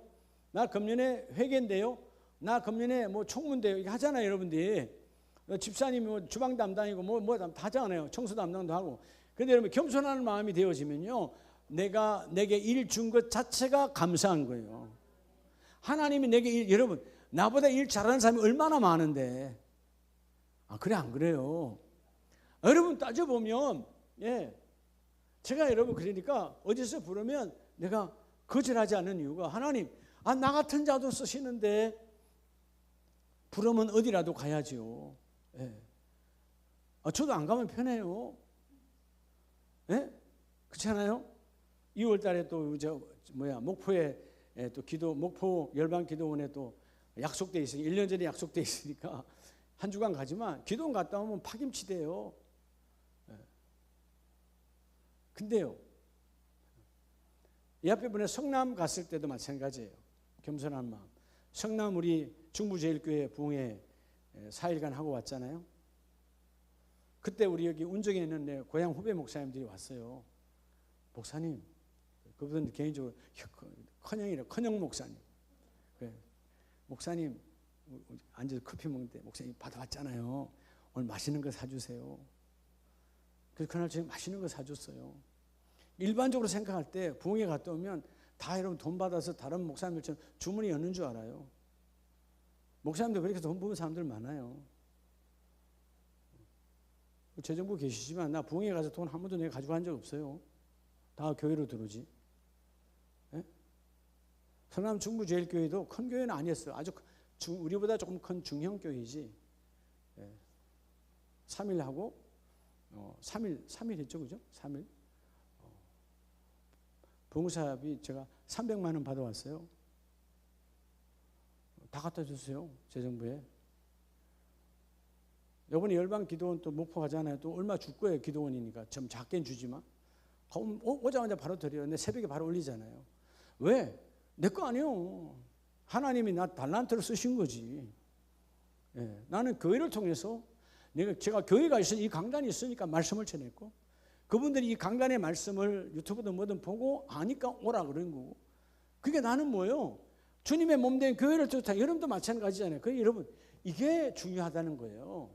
나 금년에 회계인데요. 나 금년에 총무인데요. 이렇게 하잖아요. 여러분들이. 집사님이 주방 담당이고 다 하잖아요. 청소 담당도 하고. 그런데 여러분 겸손한 마음이 되어지면요. 내게 일 준 것 자체가 감사한 거예요. 하나님이 내게 여러분 나보다 일 잘하는 사람이 얼마나 많은데. 그래 안 그래요? 여러분 따져보면 제가 여러분 그러니까 어디서 부르면 내가 거절하지 않는 이유가 하나님 나 같은 자도 쓰시는데 부르면 어디라도 가야지요. 저도 안 가면 편해요. 그렇지 않아요? 2월 달에 또 목포에 또 목포 열방기도원에 또 약속돼 있으니 1년 전에 약속돼 있으니까 한 주간 가지만 기도원 갔다 오면 파김치 돼요. 근데요, 이 앞에 분에 성남 갔을 때도 마찬가지예요. 겸손한 마음. 성남 우리 중부제일교회 부흥회 4일간 하고 왔잖아요. 그때 우리 여기 운정에 있는 내 고향 후배 목사님들이 왔어요. 목사님, 그분 개인적으로 큰형 목사님. 목사님 앉아서 커피 먹는데 목사님 받아왔잖아요. 오늘 맛있는 거 사주세요. 그래서 그날 저희 맛있는 거 사줬어요. 일반적으로 생각할 때 부흥회 갔다 오면 다 여러분 돈 받아서 다른 목사님들처럼 주문이 여는 줄 알아요. 목사님들 그렇게 돈 부은 사람들 많아요. 재정부 계시지만 나 부흥회 가서 돈 한 번도 내가 가지고 간 적 없어요. 다 교회로 들어오지. 예? 성남 중부제일교회도 큰 교회는 아니었어요. 아주 우리보다 조금 큰 중형교회이지. 예. 3일 하고 3일 했죠, 그죠? 3일. 봉사비 제가 300만 원 받아왔어요. 다 갖다 줬어요, 재정부에. 이번에 열방 기도원 또 목포 가잖아요. 또 얼마 줄 거예요, 기도원이니까. 좀 작게는 주지만. 오자마자 바로 드려요. 근데 새벽에 바로 올리잖아요. 왜? 내 거 아니에요. 하나님이 나 달란트를 쓰신 거지. 예, 나는 교회를 통해서 제가 교회가 있으니 이 강단이 있으니까 말씀을 전했고, 그분들이 이 강단의 말씀을 유튜브든 뭐든 보고 아니까 오라 그런 거고. 그게 나는 뭐예요? 주님의 몸된 교회를 쫓아. 여러분도 마찬가지잖아요. 그러니까 여러분, 이게 중요하다는 거예요.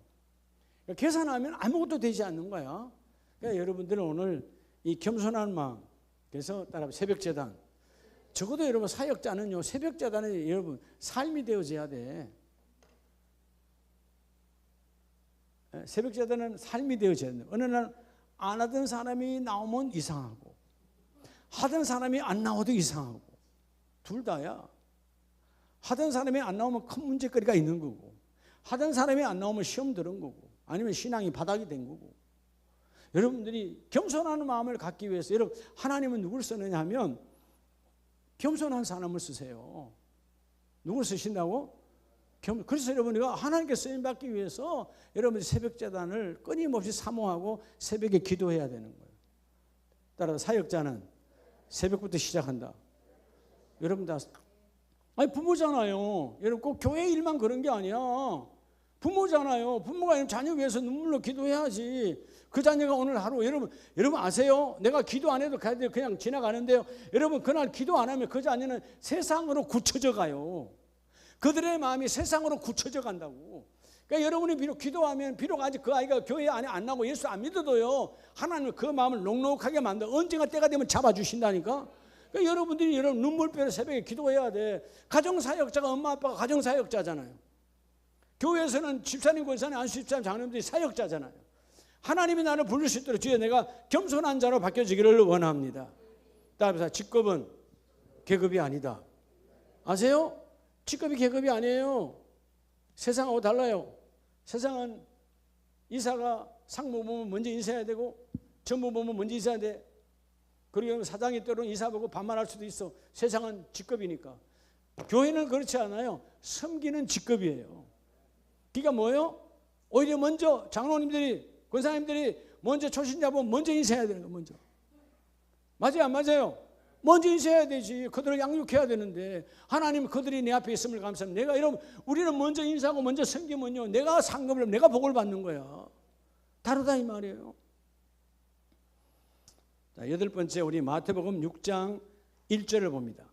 그러니까 계산하면 아무것도 되지 않는 거야. 그러니까 여러분들은 오늘 이 겸손한 마음, 그래서 따라 새벽재단, 적어도 여러분 사역자는요, 새벽재단에 여러분 삶이 되어져야 돼. 새벽재단은 삶이 되어져야 돼. 어느 날 안 하던 사람이 나오면 이상하고, 하던 사람이 안 나와도 이상하고, 둘 다야. 하던 사람이 안 나오면 큰 문제거리가 있는 거고, 하던 사람이 안 나오면 시험 들은 거고, 아니면 신앙이 바닥이 된 거고. 여러분들이 겸손한 마음을 갖기 위해서, 여러분 하나님은 누구를 쓰느냐 하면 겸손한 사람을 쓰세요. 누구를 쓰신다고? 그래서 여러분이가 하나님께 쓰임받기 위해서 여러분이 새벽재단을 끊임없이 사모하고 새벽에 기도해야 되는 거예요. 따라서 사역자는 새벽부터 시작한다. 여러분 다 아니 부모잖아요. 여러분 꼭 교회 일만 그런 게 아니야. 부모잖아요. 부모가 자녀 위해서 눈물로 기도해야지. 그 자녀가 오늘 하루 여러분 아세요? 내가 기도 안 해도 그냥 지나가는데요. 여러분 그날 기도 안 하면 그 자녀는 세상으로 굳혀져 가요. 그들의 마음이 세상으로 굳혀져 간다고. 그러니까 여러분이 비록 기도하면 비록 아직 그 아이가 교회 안에 안 나고 예수 안 믿어도요, 하나님은 그 마음을 녹록하게 만들어 언젠가 때가 되면 잡아주신다니까. 그러니까 여러분들이 여러분 눈물빼러 새벽에 기도해야 돼. 가정사역자가 엄마 아빠가 가정사역자잖아요. 교회에서는 집사님 권사님 안수집사님 장로님들이 사역자잖아요. 하나님이 나를 부를 수 있도록 주여 내가 겸손한 자로 바뀌어지기를 원합니다. 따라서 직급은 계급이 아니다. 아세요? 직급이 계급이 아니에요. 세상하고 달라요. 세상은 이사가 상무 보면 먼저 인사해야 되고, 전무 보면 먼저 인사해야 돼. 그리고 사장이 때로는 이사 보고 반말할 수도 있어. 세상은 직급이니까. 교회는 그렇지 않아요. 섬기는 직급이에요. 그러니까 뭐예요? 오히려 먼저 장로님들이, 권사님들이 먼저 초신자 보면 먼저 인사해야 되는 거예요. 먼저. 맞아요, 안 맞아요? 먼저 인사해야 되지. 그들을 양육해야 되는데 하나님 그들이 내 앞에 있음을 감사합니다. 내가 여러분 우리는 먼저 인사하고 먼저 섬기면요, 내가 상급을 내가 복을 받는 거야. 다르다 이 말이에요. 자, 8번째 우리 마태복음 6장 1절을 봅니다.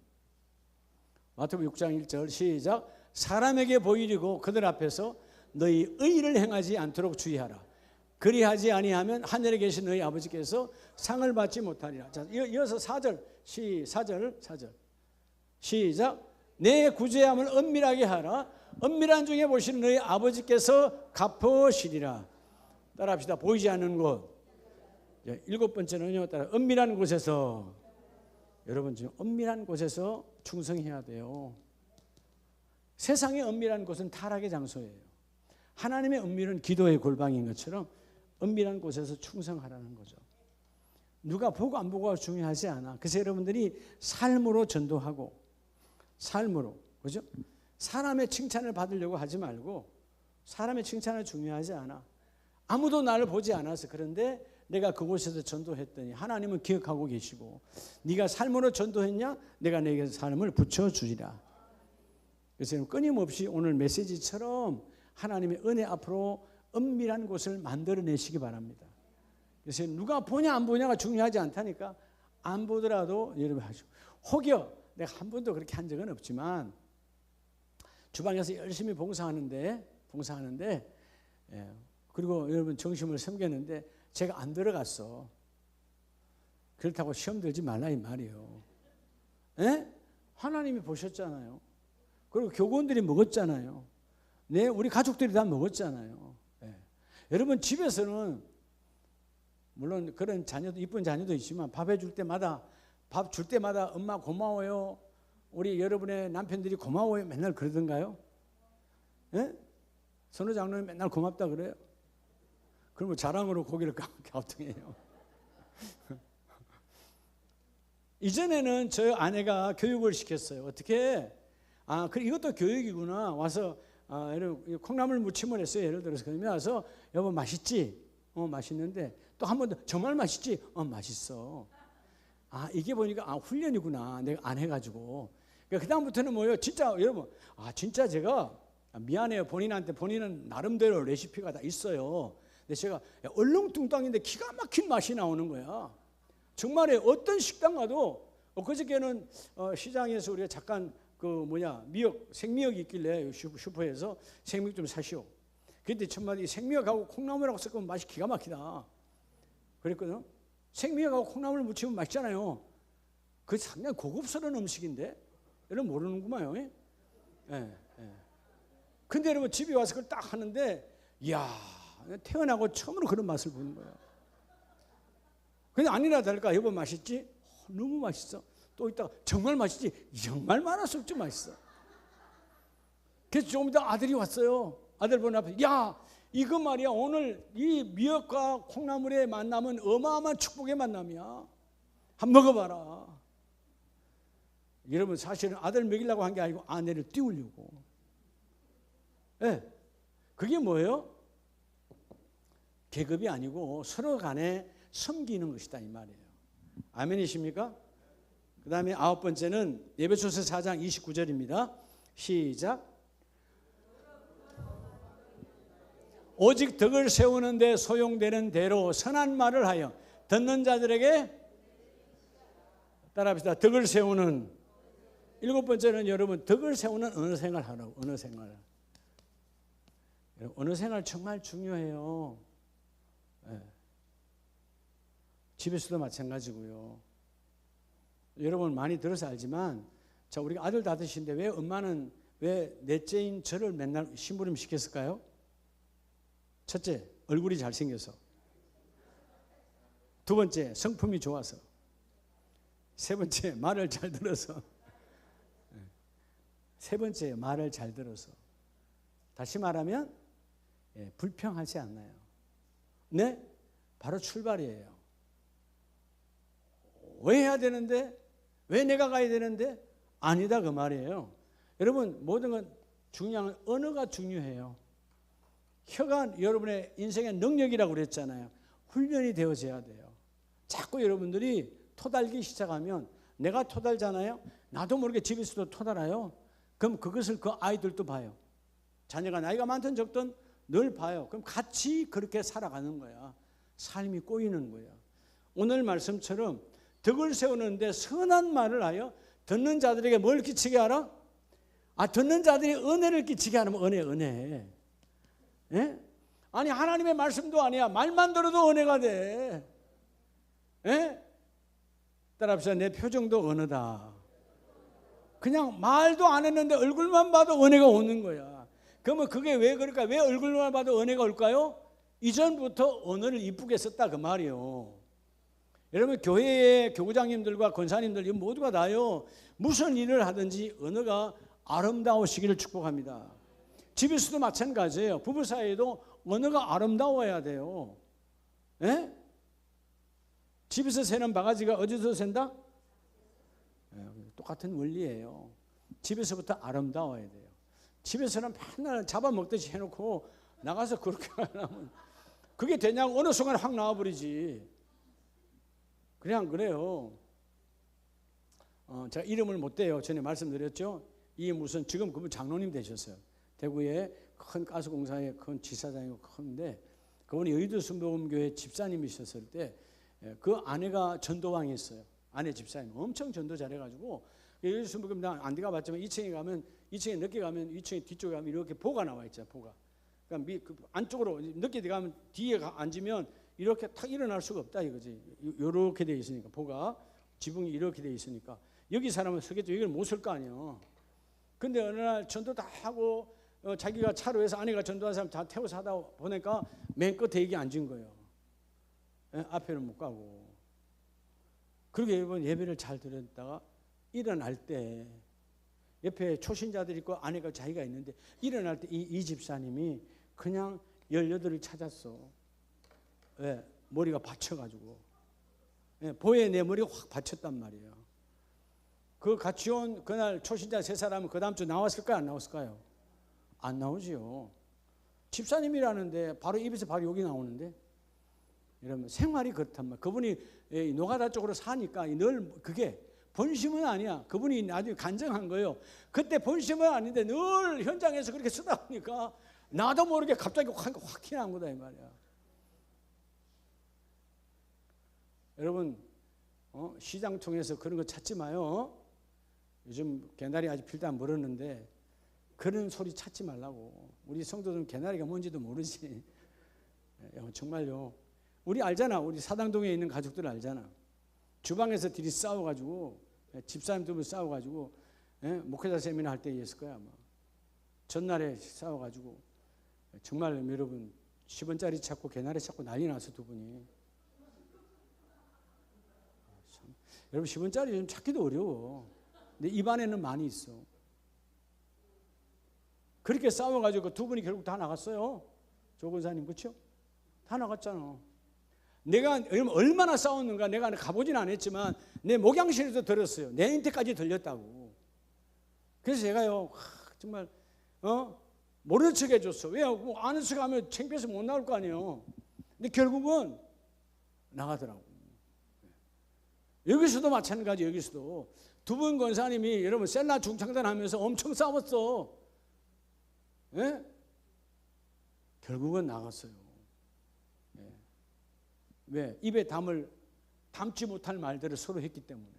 마태복음 6장 1절 시작. 사람에게 보이려고 그들 앞에서 너희 의를 행하지 않도록 주의하라. 그리하지 아니하면 하늘에 계신 너희 아버지께서 상을 받지 못하리라. 자, 이어서 4절 시작. 내 구제함을 은밀하게 하라. 은밀한 중에 보시는 너희 아버지께서 갚으시리라. 따라합시다. 보이지 않는 곳. 7번째는요. 따라 은밀한 곳에서. 여러분 지금 은밀한 곳에서 충성해야 돼요. 세상의 은밀한 곳은 타락의 장소예요. 하나님의 은밀은 기도의 골방인 것처럼 은밀한 곳에서 충성하라는 거죠. 누가 보고 안 보고가 중요하지 않아. 그래서 여러분들이 삶으로 전도하고, 삶으로, 그죠? 사람의 칭찬을 받으려고 하지 말고 사람의 칭찬은 중요하지 않아. 아무도 나를 보지 않아서. 그런데 내가 그곳에서 전도했더니 하나님은 기억하고 계시고, 네가 삶으로 전도했냐? 내가 내게 삶을 붙여주리라. 그래서 끊임없이 오늘 메시지처럼 하나님의 은혜 앞으로 은밀한 곳을 만들어내시기 바랍니다. 그래서 누가 보냐 안 보냐가 중요하지 않다니까. 안 보더라도 여러분 하시고, 혹여 내가 한 번도 그렇게 한 적은 없지만 주방에서 열심히 봉사하는데 그리고 여러분 정심을 섬겼는데 제가 안 들어갔어. 그렇다고 시험 들지 말라 이 말이에요. 에? 하나님이 보셨잖아요. 그리고 교구원들이 먹었잖아요. 네, 우리 가족들이 다 먹었잖아요. 예. 여러분 집에서는 물론 그런 자녀도, 이쁜 자녀도 있지만 밥 줄 때마다 엄마 고마워요. 우리 여러분의 남편들이 고마워요. 맨날 그러던가요? 예? 선우 장로님 맨날 고맙다 그래요. 그러면 자랑으로 고기를 갸우뚱해요. 이전에는 저희 아내가 교육을 시켰어요. 어떻게? 이것도 교육이구나. 와서 콩나물 무침을 했어요. 예를 들어서 그러면 와서 여보 맛있지? 맛있는데 또 한 번 더 정말 맛있지? 맛있어. 이게 보니까 훈련이구나. 내가 안 해가지고. 그 다음부터는 뭐예요? 진짜 여러분, 진짜 제가 미안해요. 본인은 나름대로 레시피가 다 있어요. 근데 제가 얼렁뚱땅인데 기가 막힌 맛이 나오는 거야. 정말에 어떤 식당 가도 그저께는 시장에서 우리가 잠깐 생미역이 있길래 슈퍼에서 생미역 좀 사시오. 그때 첫마디 생미역하고 콩나물하고 섞으면 맛이 기가 막히다. 그랬거든. 생미역하고 콩나물 무치면 맛있잖아요. 그 상당히 고급스러운 음식인데 여러분 모르는구만요. 예. 근데 여러분 집에 와서 그걸 딱 하는데 이야, 태어나고 처음으로 그런 맛을 보는 거야. 근데 아니나 다를까 여보 맛있지? 너무 맛있어. 또 있다가 정말 맛있지? 정말 많아서 없지 맛있어. 그래서 조금 이따 아들이 왔어요. 아들 보는 앞에 이거 말이야 오늘 이 미역과 콩나물의 만남은 어마어마한 축복의 만남이야. 한번 먹어봐라. 여러분 사실은 아들 먹이려고 한 게 아니고 아내를 띄우려고. 네. 그게 뭐예요? 계급이 아니고 서로 간에 섬기는 것이다 이 말이에요. 아멘이십니까? 그 다음에 9번째는 에베소서 4장 29절입니다. 시작. 오직 덕을 세우는 데 소용되는 대로 선한 말을 하여 듣는 자들에게 따라합시다. 덕을 세우는. 7번째는 여러분 덕을 세우는 언어 생활 하라고. 언어 생활. 언어 생활 정말 중요해요. 네. 집에서도 마찬가지고요. 여러분 많이 들어서 알지만 우리가 아들 다섯인데 왜 엄마는 왜 넷째인 저를 맨날 심부름 시켰을까요? 첫째, 얼굴이 잘생겨서. 두 번째, 성품이 좋아서. 세 번째, 말을 잘 들어서. 세 번째, 말을 잘 들어서. 다시 말하면 불평하지 않나요? 네? 바로 출발이에요. 왜 해야 되는데? 왜 내가 가야 되는데? 아니다 그 말이에요. 여러분 모든 건 중요한 건 언어가 중요해요. 혀가 여러분의 인생의 능력이라고 그랬잖아요. 훈련이 되어져야 돼요. 자꾸 여러분들이 토달기 시작하면 내가 토달잖아요. 나도 모르게 집에서도 토달아요. 그럼 그것을 그 아이들도 봐요. 자녀가 나이가 많든 적든 늘 봐요. 그럼 같이 그렇게 살아가는 거야. 삶이 꼬이는 거야. 오늘 말씀처럼 덕을 세우는데 선한 말을 하여 듣는 자들에게 뭘 끼치게 하라? 듣는 자들이 은혜를 끼치게 하면 은혜. 예? 아니 하나님의 말씀도 아니야. 말만 들어도 은혜가 돼. 예? 따라합시다. 내 표정도 은혜다. 그냥 말도 안 했는데 얼굴만 봐도 은혜가 오는 거야. 그러면 그게 왜 그럴까? 왜 얼굴만 봐도 은혜가 올까요? 이전부터 언어를 이쁘게 썼다 그 말이에요. 여러분 교회의 교구장님들과 권사님들 모두가 다요. 무슨 일을 하든지 언어가 아름다우시기를 축복합니다. 집에서도 마찬가지예요. 부부 사이에도 언어가 아름다워야 돼요. 예? 집에서 새는 바가지가 어디서 샌다? 똑같은 원리예요. 집에서부터 아름다워야 돼요. 집에서는 맨날 잡아먹듯이 해놓고 나가서 그렇게 하면 그게 되냐고 어느 순간에 확 나와버리지. 그냥 그래요. 제가 이름을 못 대요. 전에 말씀드렸죠. 이 무슨 지금 그분 장로님 되셨어요. 대구에 큰 가스공사의 큰 지사장이고 큰데 그분이 여의도 순복음교회 집사님이셨을 때 그 아내가 전도왕이었어요. 아내 집사님 엄청 전도 잘해가지고 여의도 순복음 안 가봤지만 2층에 가면 2층에 늦게 가면 2층에 뒤쪽에 가면 이렇게 보가 나와 있잖아요. 보가. 그러니까 그 안쪽으로 늦게 가면 뒤에 앉으면 이렇게 탁 일어날 수가 없다 이거지. 이렇게 돼 있으니까 보가 지붕이 이렇게 돼 있으니까 여기 사람은 서겠죠. 여기를 못 쓸 거 아니에요. 근데 어느 날 전도 다 하고 자기가 차로 해서 아내가 전도한 사람 다 태워서 하다 보니까 맨 끝에 여기 앉은 거예요. 앞에는 못 가고. 그렇게 여러분 예배를 잘 들었다가 일어날 때 옆에 초신자들이 있고 아내가 자기가 있는데 일어날 때 이 집사님이 그냥 18을 찾았어. 왜? 머리가 받쳐가지고. 보에 내 머리가 확 받쳤단 말이에요. 그 같이 온 그날 초신자 3사람은 그 다음 주 나왔을까요? 안 나왔을까요? 안 나오지요. 집사님이라는데 바로 입에서 바로 여기 나오는데 여러분 생활이 그렇단 말이에요. 그분이 노가다 쪽으로 사니까 늘 그게 본심은 아니야. 그분이 나중에 간증한 거예요. 그때 본심은 아닌데 늘 현장에서 그렇게 쓰다 보니까 나도 모르게 갑자기 확 튀어나온 거다 이 말이야. 여러분 시장 통해서 그런 거 찾지 마요. 요즘 개나리 아직 필도 안 물었는데 그런 소리 찾지 말라고. 우리 성도들은 개나리가 뭔지도 모르지. 정말요. 우리 알잖아. 우리 사당동에 있는 가족들 알잖아. 주방에서 둘이 싸워가지고 집사님 두 분 싸워가지고 목회자 세미나 할 때 있을 거야 아마. 전날에 싸워가지고 정말 여러분 10원짜리 찾고 개나리 찾고 난리 나서 두 분이. 참. 여러분 10원짜리 좀 찾기도 어려워. 근데 입안에는 많이 있어. 그렇게 싸워가지고 두 분이 결국 다 나갔어요. 조 권사님 그렇죠? 다 나갔잖아. 내가 얼마나 싸웠는가 내가 가보진 않았지만 내 목양실에도 들었어요. 내 인테까지 들렸다고. 그래서 제가요 정말 모르는 척 해줬어. 왜? 아는 척 하면 창피해서 못 나올 거 아니에요. 근데 결국은 나가더라고. 여기서도 마찬가지. 여기서도 두 분 권사님이 여러분 셀라 중창단 하면서 엄청 싸웠어. 예? 결국은 나갔어요. 예. 왜? 입에 담지 못할 말들을 서로 했기 때문에.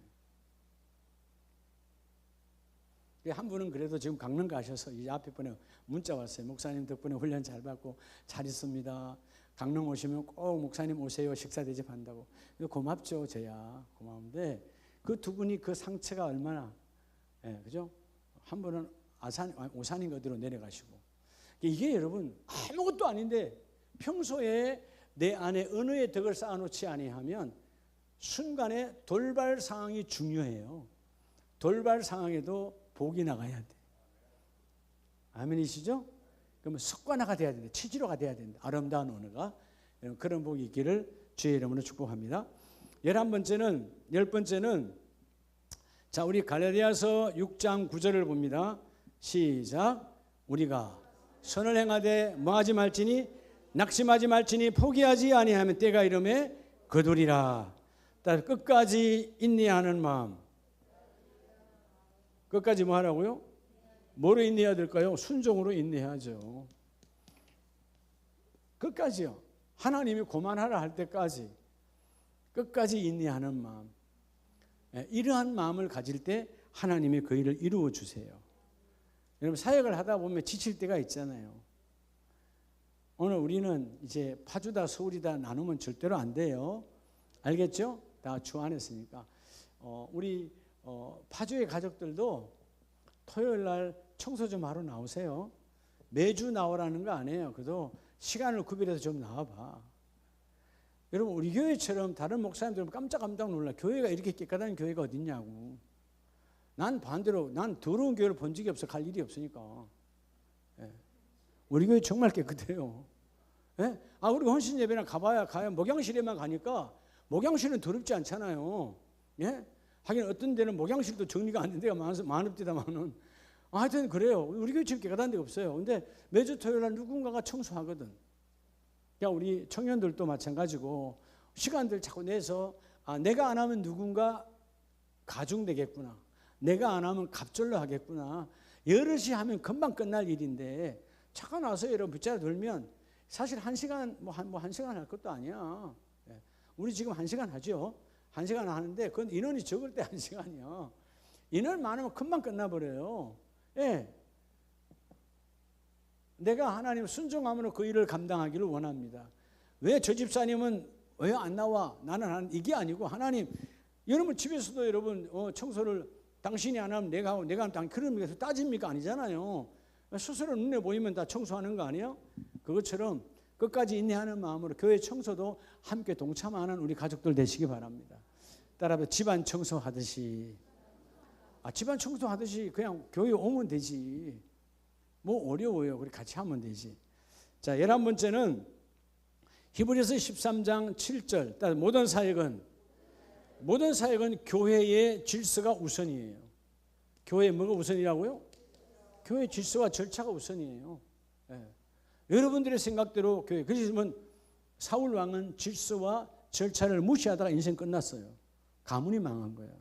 한 분은 그래도 지금 강릉 가셔서 이 앞에 분에 문자 왔어요. 목사님 덕분에 훈련 잘 받고 잘 있습니다. 강릉 오시면 꼭 목사님 오세요. 식사 대접한다고. 고맙죠, 저야. 고마운데 그 두 분이 그 상처가 얼마나, 그죠? 한 분은 오산인 어디로 내려가시고. 이게 여러분 아무것도 아닌데 평소에 내 안에 언어의 덕을 쌓아놓지 아니하면 순간에 돌발 상황이 중요해요. 돌발 상황에도 복이 나가야 돼. 아멘이시죠? 그러면 습관화가 돼야 된다. 치질화가 돼야 된다. 아름다운 언어가. 그런 복이 있기를 주의 이름으로 축복합니다. 10번째는 자 우리 갈라디아서 6장 9절을 봅니다. 시작. 우리가 선을 행하되 뭐하지 말지니 낙심하지 말지니 포기하지 아니하면 때가 이름에 거두리라. 따라서 끝까지 인내하는 마음. 끝까지 뭐 하라고요? 뭐로 인내해야 될까요? 순종으로 인내해야죠. 끝까지요. 하나님이 고만하라 할 때까지 끝까지 인내하는 마음. 이러한 마음을 가질 때 하나님이 그 일을 이루어 주세요. 여러분 사역을 하다 보면 지칠 때가 있잖아요. 오늘 우리는 이제 파주다 서울이다 나누면 절대로 안 돼요. 알겠죠? 다 주 안에 있으니까. 우리 파주의 가족들도 토요일 날 청소 좀 하러 나오세요. 매주 나오라는 거 아니에요. 그래도 시간을 구별해서 좀 나와봐. 여러분 우리 교회처럼 다른 목사님들은 깜짝 놀라. 교회가 이렇게 깨끗한 교회가 어딨냐고. 난 반대로 난 더러운 교회를 본 적이 없어. 갈 일이 없으니까. 우리 교회 정말 깨끗해요. 우리 헌신 예배나 가봐야 목양실에만 가니까 목양실은 더럽지 않잖아요. 하긴 어떤 데는 목양실도 정리가 안 된 데가 많습니다만은 하여튼 그래요. 우리 교회 지금 깨끗한 데가 없어요. 근데 매주 토요일 날 누군가가 청소하거든. 그러니까 우리 청년들도 마찬가지고 시간들 자꾸 내서 내가 안 하면 누군가 가중되겠구나. 내가 안 하면 갑절로 하겠구나. 여럿이 하면 금방 끝날 일인데 차가 나서 여러분 빗자루 돌면 사실 1시간 뭐 1시간 할 것도 아니야. 우리 지금 1시간 하죠. 1시간 하는데 그건 인원이 적을 때 1시간이야. 인원 많으면 금방 끝나버려요. 예. 내가 하나님 순종함으로 그 일을 감당하기를 원합니다. 왜 저 집사님은 왜 안 나와? 나는 이게 아니고 하나님, 여러분 집에서도 여러분 청소를 당신이 안 하면 내가 하고 내가 하면 그런 의미에서 따집니까? 아니잖아요. 스스로 눈에 보이면 다 청소하는 거 아니에요? 그것처럼 끝까지 인내하는 마음으로 교회 청소도 함께 동참하는 우리 가족들 되시기 바랍니다. 따라서 집안 청소하듯이 집안 청소하듯이 그냥 교회 오면 되지. 뭐 어려워요. 우리 같이 하면 되지. 자, 11번째는 히브리서 13장 7절. 모든 사역은 교회의 질서가 우선이에요. 교회에 뭐가 우선이라고요? 교회 질서와 절차가 우선이에요. 예. 여러분들의 생각대로 교회. 그래서 사울 왕은 질서와 절차를 무시하다가 인생 끝났어요. 가문이 망한 거예요.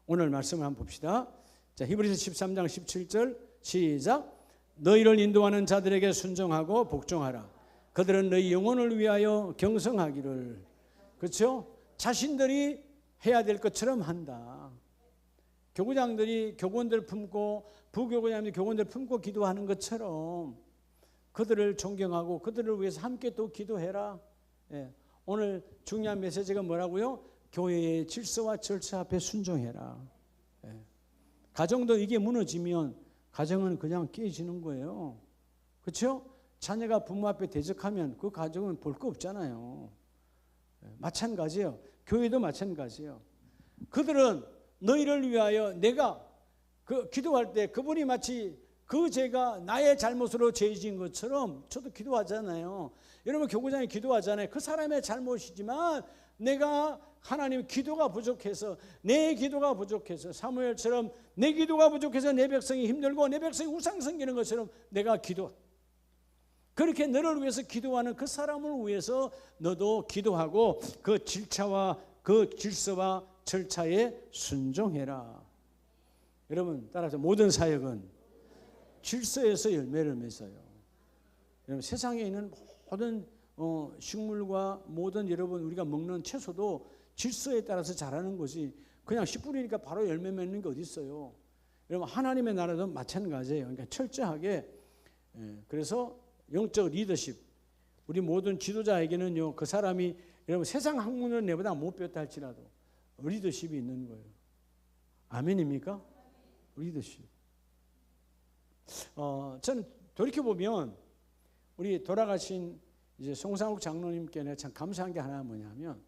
오늘 말씀을 한번 봅시다. 자, 히브리서 13장 17절 시작. 너희를 인도하는 자들에게 순종하고 복종하라. 그들은 너희 영혼을 위하여 경성하기를. 그렇죠? 자신들이 해야 될 것처럼 한다. 교구장들이 교권들 품고 부교구장들이 교권들 품고 기도하는 것처럼 그들을 존경하고 그들을 위해서 함께 또 기도해라. 예. 오늘 중요한 메시지가 뭐라고요? 교회의 질서와 절차 앞에 순종해라. 예. 가정도 이게 무너지면 가정은 그냥 깨지는 거예요. 그렇죠? 자녀가 부모 앞에 대적하면 그 가정은 볼 거 없잖아요. 예. 마찬가지예요. 교회도 마찬가지예요. 그들은 너희를 위하여 내가 기도할 때 그분이 마치 그 죄가 나의 잘못으로 죄진 것처럼 저도 기도하잖아요. 여러분 교구장에 기도하잖아요. 그 사람의 잘못이지만 내가 하나님 기도가 부족해서 내 기도가 부족해서 사무엘처럼 내 기도가 부족해서 내 백성이 힘들고 내 백성이 우상 섬기는 것처럼 내가 그렇게 너를 위해서 기도하는 그 사람을 위해서 너도 기도하고 그 질차와 그 질서와 절차에 순종해라. 여러분 따라서 모든 사역은 질서에서 열매를 맺어요. 여러분 세상에 있는 모든 식물과 모든 여러분 우리가 먹는 채소도 질서에 따라서 자라는 것이 그냥 씨 뿌리니까 바로 열매 맺는 게 어디 있어요. 여러분 하나님의 나라도 마찬가지예요. 그러니까 철저하게 그래서 영적 리더십 우리 모든 지도자에게는요 그 사람이 여러분 세상 학문을 내보다 못 배웠다 할지라도 리더십이 있는 거예요. 아멘입니까? 리더십. 저는 돌이켜보면 우리 돌아가신 이제 송상욱 장로님께 참 감사한 게 하나 뭐냐면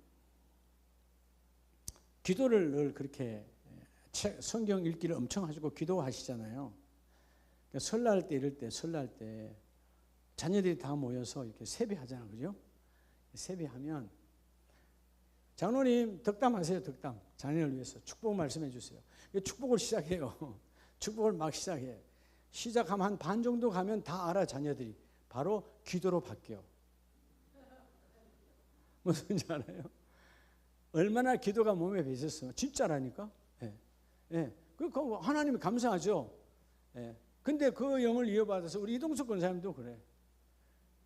기도를 늘 그렇게 성경 읽기를 엄청 하시고 기도하시잖아요. 그러니까 설날 때 이럴 때 설날 때 자녀들이 다 모여서 이렇게 세배하잖아요. 그죠? 세배하면 장로님 덕담하세요. 덕담. 자녀를 위해서 축복 말씀해 주세요. 축복을 시작해요. 축복을 막 시작해. 시작하면 한 반 정도 가면 다 알아 자녀들이. 바로 기도로 바뀌어. 무슨지 알아요? 얼마나 기도가 몸에 배셨어. 진짜라니까. 예. 예. 그 하나님이 감사하죠. 예. 근데 그 영을 이어받아서 우리 이동석 권사님도 그래.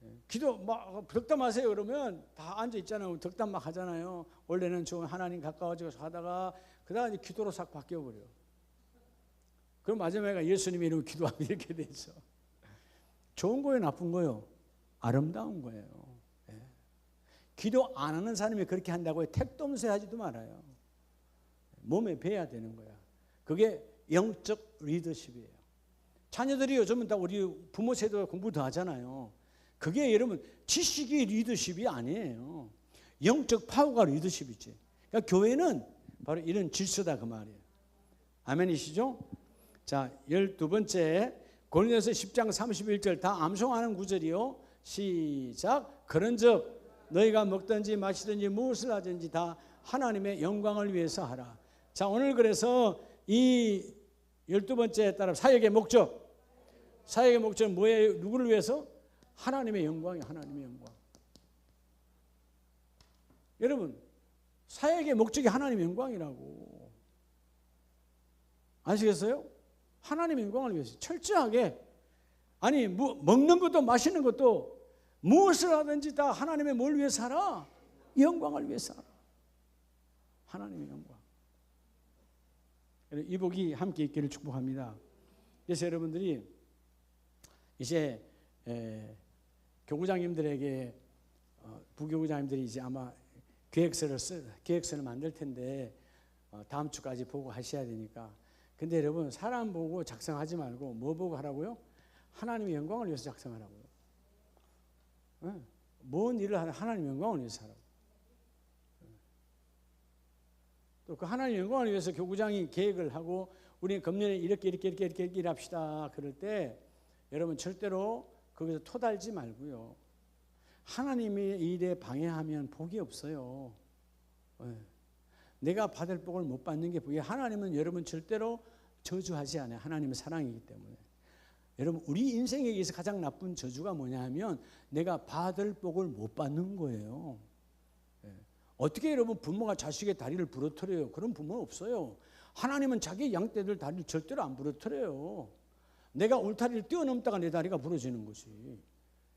예. 기도 막 덕담하세요 그러면 다 앉아 있잖아요. 덕담 막 하잖아요. 원래는 좀 하나님 가까워져서 하다가 그다음에 기도로 싹 바뀌어 버려. 그럼 마지막에 예수님의 이름으로 기도하면 이렇게 되죠. 좋은 거예요, 나쁜 거예요? 아름다운 거예요. 예. 기도 안 하는 사람이 그렇게 한다고 택dom새 하지도 말아요. 몸에 배야 되는 거야. 그게 영적 리더십이에요. 자녀들이 요즘은 다 우리 부모 세대가 공부 더 하잖아요. 그게 여러분 지식이 리더십이 아니에요. 영적 파워가 리더십이지. 그러니까 교회는 바로 이런 질서다 그 말이에요. 아멘이시죠? 자, 12번째 고린도서 10장 31절 다 암송하는 구절이요. 시작. 그런즉 너희가 먹든지 마시든지 무엇을 하든지 다 하나님의 영광을 위해서 하라. 자, 오늘 그래서 이 12번째 따라 사역의 목적. 사역의 목적은 뭐예요? 누구를 위해서? 하나님의 영광이에요. 하나님의 영광. 여러분, 사역의 목적이 하나님의 영광이라고. 아시겠어요? 하나님의 영광을 위해서 철저하게, 아니 먹는 것도 마시는 것도 무엇을 하든지 다 하나님의 뭘 위해 살아? 영광을 위해 살아. 하나님의 영광. 이 복이 함께 있기를 축복합니다. 그래서 여러분들이 이제 교구장님들에게 부교구장님들이 이제 아마 계획서를 만들 텐데 다음 주까지 보고 하셔야 되니까. 근데 여러분, 사람 보고 작성하지 말고 뭐 보고 하라고요? 하나님의 영광을 위해서 작성하라고요. 뭔 일을 하나 하나님의 영광을 위해서 하라고. 또 그 하나님의 영광을 위해서 교구장이 계획을 하고 우리 금년에 이렇게 일합시다 그럴 때 여러분 절대로 거기서 토달지 말고요. 하나님의 일에 방해하면 복이 없어요. 내가 받을 복을 못 받는 게 복이에요. 하나님은 여러분 절대로 저주하지 않아요. 하나님은 사랑이기 때문에. 여러분, 우리 인생에 있어서 가장 나쁜 저주가 뭐냐 하면 내가 받을 복을 못 받는 거예요. 어떻게 여러분 부모가 자식의 다리를 부러뜨려요? 그런 부모는 없어요. 하나님은 자기 양떼들 다리를 절대로 안 부러뜨려요. 내가 울타리를 뛰어넘다가 내 다리가 부러지는 거지.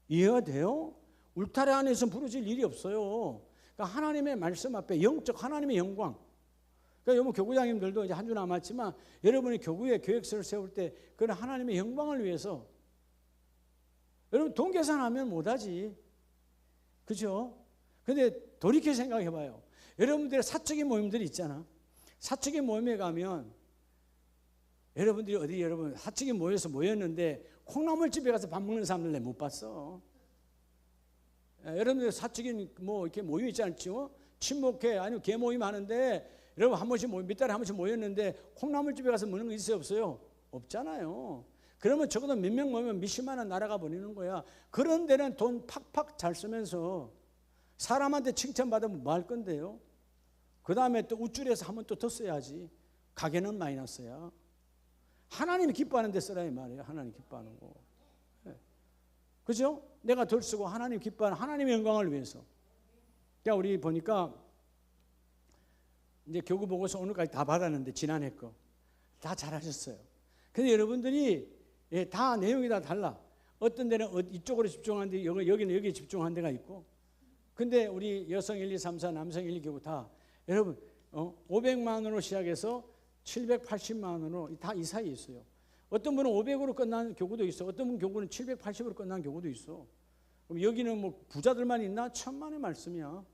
이해가 돼요? 울타리 안에서 부러질 일이 없어요. 그러니까 하나님의 말씀 앞에 영적 하나님의 영광. 그러니까 여러분 교구장님들도 이제 한 주 남았지만 여러분이 교구의 계획서를 세울 때 그건 하나님의 영광을 위해서. 여러분 돈 계산하면 못하지. 그죠? 근데 돌이켜 생각해봐요. 여러분들의 사적인 모임들이 있잖아. 사적인 모임에 가면 여러분들이 어디 여러분 사적인 모여서 모였는데 콩나물집에 가서 밥 먹는 사람들 내가 못 봤어. 여러분들 사적인 뭐 이렇게 모임 있지 않죠? 친목회 아니면 개 모임 하는데 여러분 한 번씩 몇 달에 한 번씩 모였는데 콩나물집에 가서 먹는 거 있어요 없어요? 없잖아요. 그러면 적어도 몇 명 모이면 몇십만 원 날아가 버리는 거야. 그런 데는 돈 팍팍 잘 쓰면서 사람한테 칭찬받으면 뭐 할 건데요? 그 다음에 또 우쭐해서 한 번 또 더 써야지. 가게는 마이너스야. 하나님이 기뻐하는 데 쓰라 이 말이에요. 하나님 기뻐하는 거. 그죠? 내가 덜 쓰고 하나님 기뻐하는 하나님의 영광을 위해서. 그러니까 우리 보니까 이제 교구 보고서 오늘까지 다 받았는데 지난해 거 다 잘하셨어요. 근데 여러분들이 다 내용이 다 달라. 어떤 데는 이쪽으로 집중하는데 여기는 여기에 집중한 데가 있고. 근데 우리 여성 1, 2, 3, 4 남성 1, 2 교구 다 여러분 500만 원으로 시작해서 780만 원으로 다 이 사이에 있어요. 어떤 분은 500으로 끝난 교구도 있어. 어떤 분 교구는 780으로 끝난 교구도 있어. 그럼 여기는 뭐 부자들만 있나? 천만의 말씀이야.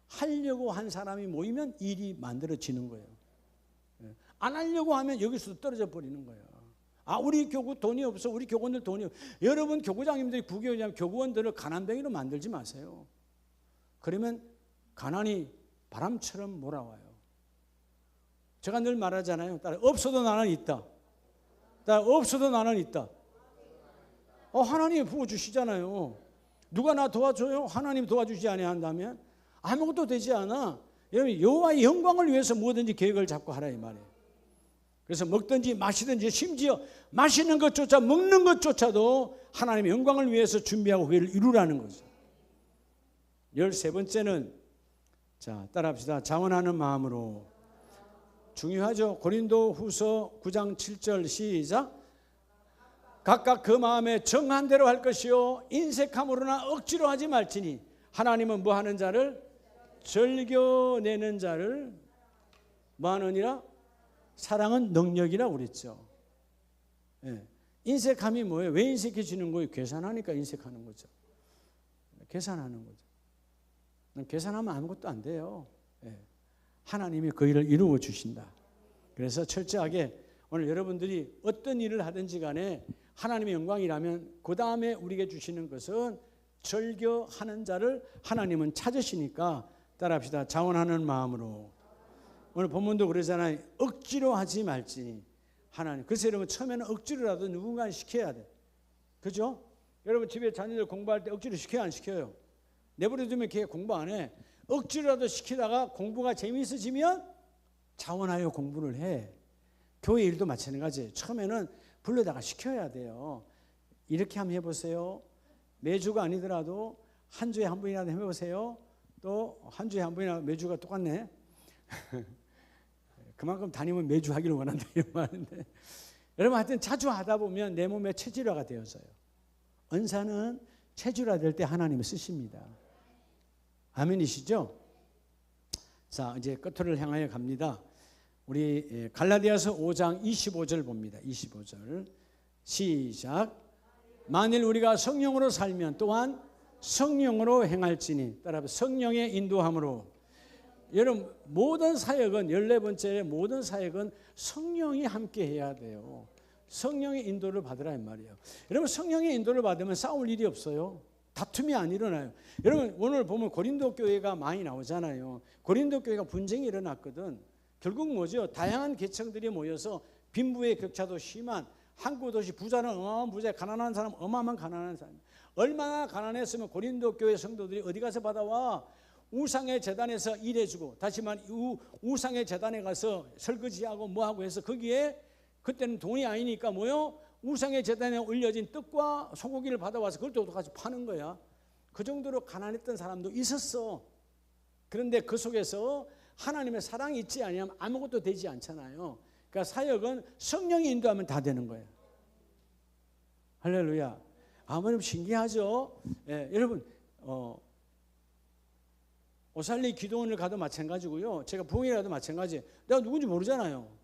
하려고 한 사람이 모이면 일이 만들어지는 거예요. 안 하려고 하면 여기서 떨어져 버리는 거예요. 아, 우리 교구 돈이 없어. 우리 교구원들 돈이 없어. 여러분 교구장님들이 부교장 교구원들을 가난뱅이로 만들지 마세요. 그러면 가난이 바람처럼 몰아와요. 제가 늘 말하잖아요. 따라 없어도 나는 있다. 따라 없어도 나는 있다. 하나님이 부어주시잖아요. 누가 나 도와줘요? 하나님 도와주지 아니한다면 아무것도 되지 않아. 여러분 여호와의 영광을 위해서 뭐든지 계획을 잡고 하라 이 말이에요. 그래서 먹든지 마시든지 심지어 마시는 것조차 먹는 것조차도 하나님의 영광을 위해서 준비하고 그를 이루라는 거죠. 13번째는 자 따라합시다. 자원하는 마음으로. 중요하죠. 고린도 후서 9장 7절 시작. 각각 그 마음에 정한 대로 할 것이요 인색함으로나 억지로 하지 말지니 하나님은 뭐 하는 자를 즐겨내는 자를 뭐 하느니라? 사랑은 능력이라고 그랬죠. 인색함이 뭐예요? 왜 인색해지는 거예요? 계산하니까 인색하는 거죠. 계산하는 거죠. 계산하면 아무것도 안 돼요. 하나님이 그 일을 이루어 주신다. 그래서 철저하게 오늘 여러분들이 어떤 일을 하든지 간에 하나님의 영광이라면 그 다음에 우리에게 주시는 것은 절교하는 자를 하나님은 찾으시니까 따라합시다. 자원하는 마음으로. 오늘 본문도 그러잖아요. 억지로 하지 말지니 하나님. 그래서 여러분 처음에는 억지로라도 누군가를 시켜야 돼. 그죠? 여러분 집에 자녀들 공부할 때 억지로 시켜요 안 시켜요? 내버려두면 걔 공부 안 해. 억지로라도 시키다가 공부가 재미있어지면 자원하여 공부를 해. 교회 일도 마찬가지예요. 처음에는 불러다가 시켜야 돼요. 이렇게 한번 해보세요. 매주가 아니더라도 한 주에 한 번이라도 해보세요. 또 한 주에 한 번이나 매주가 똑같네. 그만큼 다니면 매주 하기를 원한다 이런 말인데, 여러분 하여튼 자주 하다 보면 내 몸에 체질화가 되어서요. 은사는 체질화 될 때 하나님이 쓰십니다. 아멘이시죠? 자, 이제 끝을 향하여 갑니다. 우리 갈라디아서 5장 25절 봅니다. 25절 시작. 만일 우리가 성령으로 살면 또한 성령으로 행할지니, 따라 성령의 인도함으로. 여러분 모든 사역은 14번째 모든 사역은 성령이 함께 해야 돼요. 성령의 인도를 받으라 이 말이에요. 여러분 성령의 인도를 받으면 싸울 일이 없어요. 다툼이 안 일어나요. 여러분 오늘 보면 고린도 교회가 많이 나오잖아요. 고린도 교회가 분쟁이 일어났거든. 결국 뭐죠? 다양한 계층들이 모여서 빈부의 격차도 심한 한국 도시, 부자는 어마어마한 부자, 가난한 사람 어마어마한 가난한 사람. 얼마나 가난했으면 고린도 교회 성도들이 어디 가서 받아와? 우상의 제단에서 일해주고, 다시 말해 우상의 제단에 가서 설거지하고 뭐하고 해서 거기에 그때는 돈이 아니니까 뭐요? 우상의 제단에 올려진 떡과 소고기를 받아와서 그걸 또 같이 파는 거야. 그 정도로 가난했던 사람도 있었어. 그런데 그 속에서 하나님의 사랑이 있지 않으면 아무것도 되지 않잖아요. 그러니까 사역은 성령이 인도하면 다 되는 거예요. 할렐루야. 아무튼 신기하죠. 예, 여러분 오살리 기도원을 가도 마찬가지고요. 제가 부흥회 가도 마찬가지예요. 내가 누군지 모르잖아요.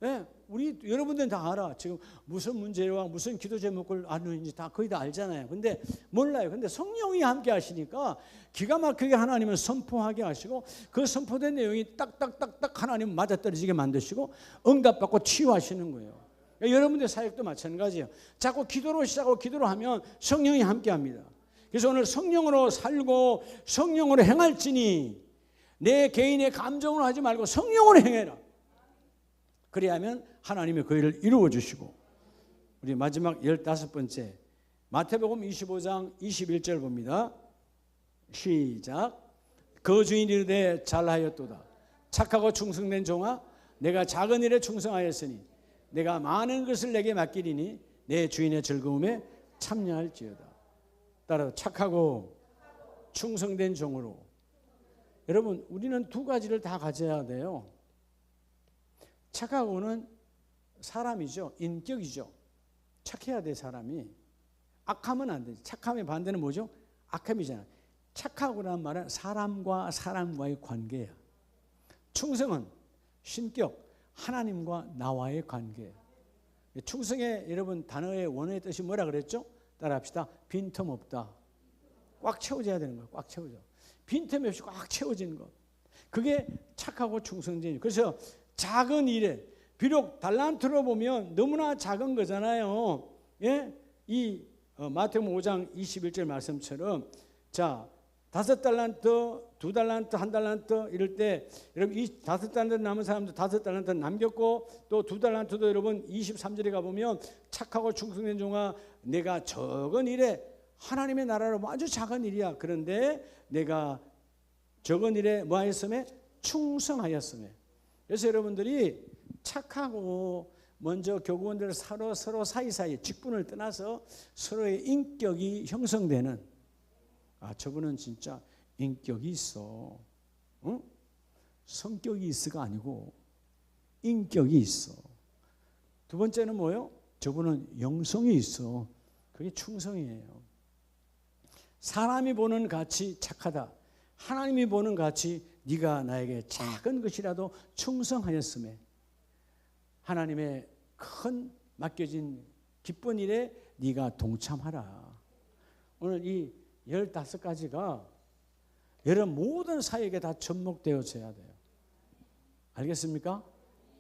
예, 우리 여러분들은 다 알아. 지금 무슨 문제와 무슨 기도 제목을 아는지 다 거의 다 알잖아요. 근데 몰라요. 근데 성령이 함께 하시니까 기가 막히게 하나님은 선포하게 하시고, 그 선포된 내용이 딱딱딱딱 하나님 맞아떨어지게 만드시고 응답받고 치유하시는 거예요. 그러니까 여러분들 사역도 마찬가지예요. 자꾸 기도로 시작하고 기도로 하면 성령이 함께 합니다. 그래서 오늘 성령으로 살고 성령으로 행할지니, 내 개인의 감정으로 하지 말고 성령으로 행해라. 그래야면 하나님이 그 일을 이루어 주시고. 우리 마지막 15번째 마태복음 25장 21절 봅니다. 시작. 그 주인이 이르되 잘하였도다. 착하고 충성된 종아, 내가 작은 일에 충성하였으니 내가 많은 것을 내게 맡기리니 내 주인의 즐거움에 참여할지어다. 따라 착하고 충성된 종으로. 여러분 우리는 두 가지를 다 가져야 돼요. 착하고는 사람이죠. 인격이죠. 착해야 돼 사람이. 악하면 안 되지. 착함의 반대는 뭐죠? 악함이잖아요. 착하고란 말은 사람과 사람과의 관계야. 충성은 신격, 하나님과 나와의 관계예요. 충성의 여러분 단어의 원어의 뜻이 뭐라 그랬죠? 따라합시다. 빈틈 없다. 꽉 채워져야 되는 거예요. 꽉 채워져. 빈틈이 없이 꽉 채워지는 것. 그게 착하고 충성쟁이. 그래서 작은 일에, 비록 달란트로 보면 너무나 작은 거잖아요. 예? 이 마태복음 5장 21절 말씀처럼, 자 5달란트, 2달란트, 1달란트 이럴 때 여러분 이 5달란트 남은 사람도 5달란트 남겼고, 또 2달란트도 여러분 23절에 가보면 착하고 충성된 종아, 내가 적은 일에, 하나님의 나라로 아주 작은 일이야. 그런데 내가 적은 일에 뭐 하였으며? 충성하였으며. 그래서 여러분들이 착하고 먼저 교구원들 서로 사이사이 직분을 떠나서 서로의 인격이 형성되는, 아 저분은 진짜 인격이 있어. 응? 성격이 있어가 아니고 인격이 있어. 두 번째는 뭐예요? 저분은 영성이 있어. 그게 충성이에요. 사람이 보는 가치 착하다. 하나님이 보는 가치, 네가 나에게 작은 것이라도 충성하였음에 하나님의 큰 맡겨진 기쁜 일에 네가 동참하라. 오늘 이 15가지가 여러분 모든 사역에 다 접목되어져야 돼요. 알겠습니까?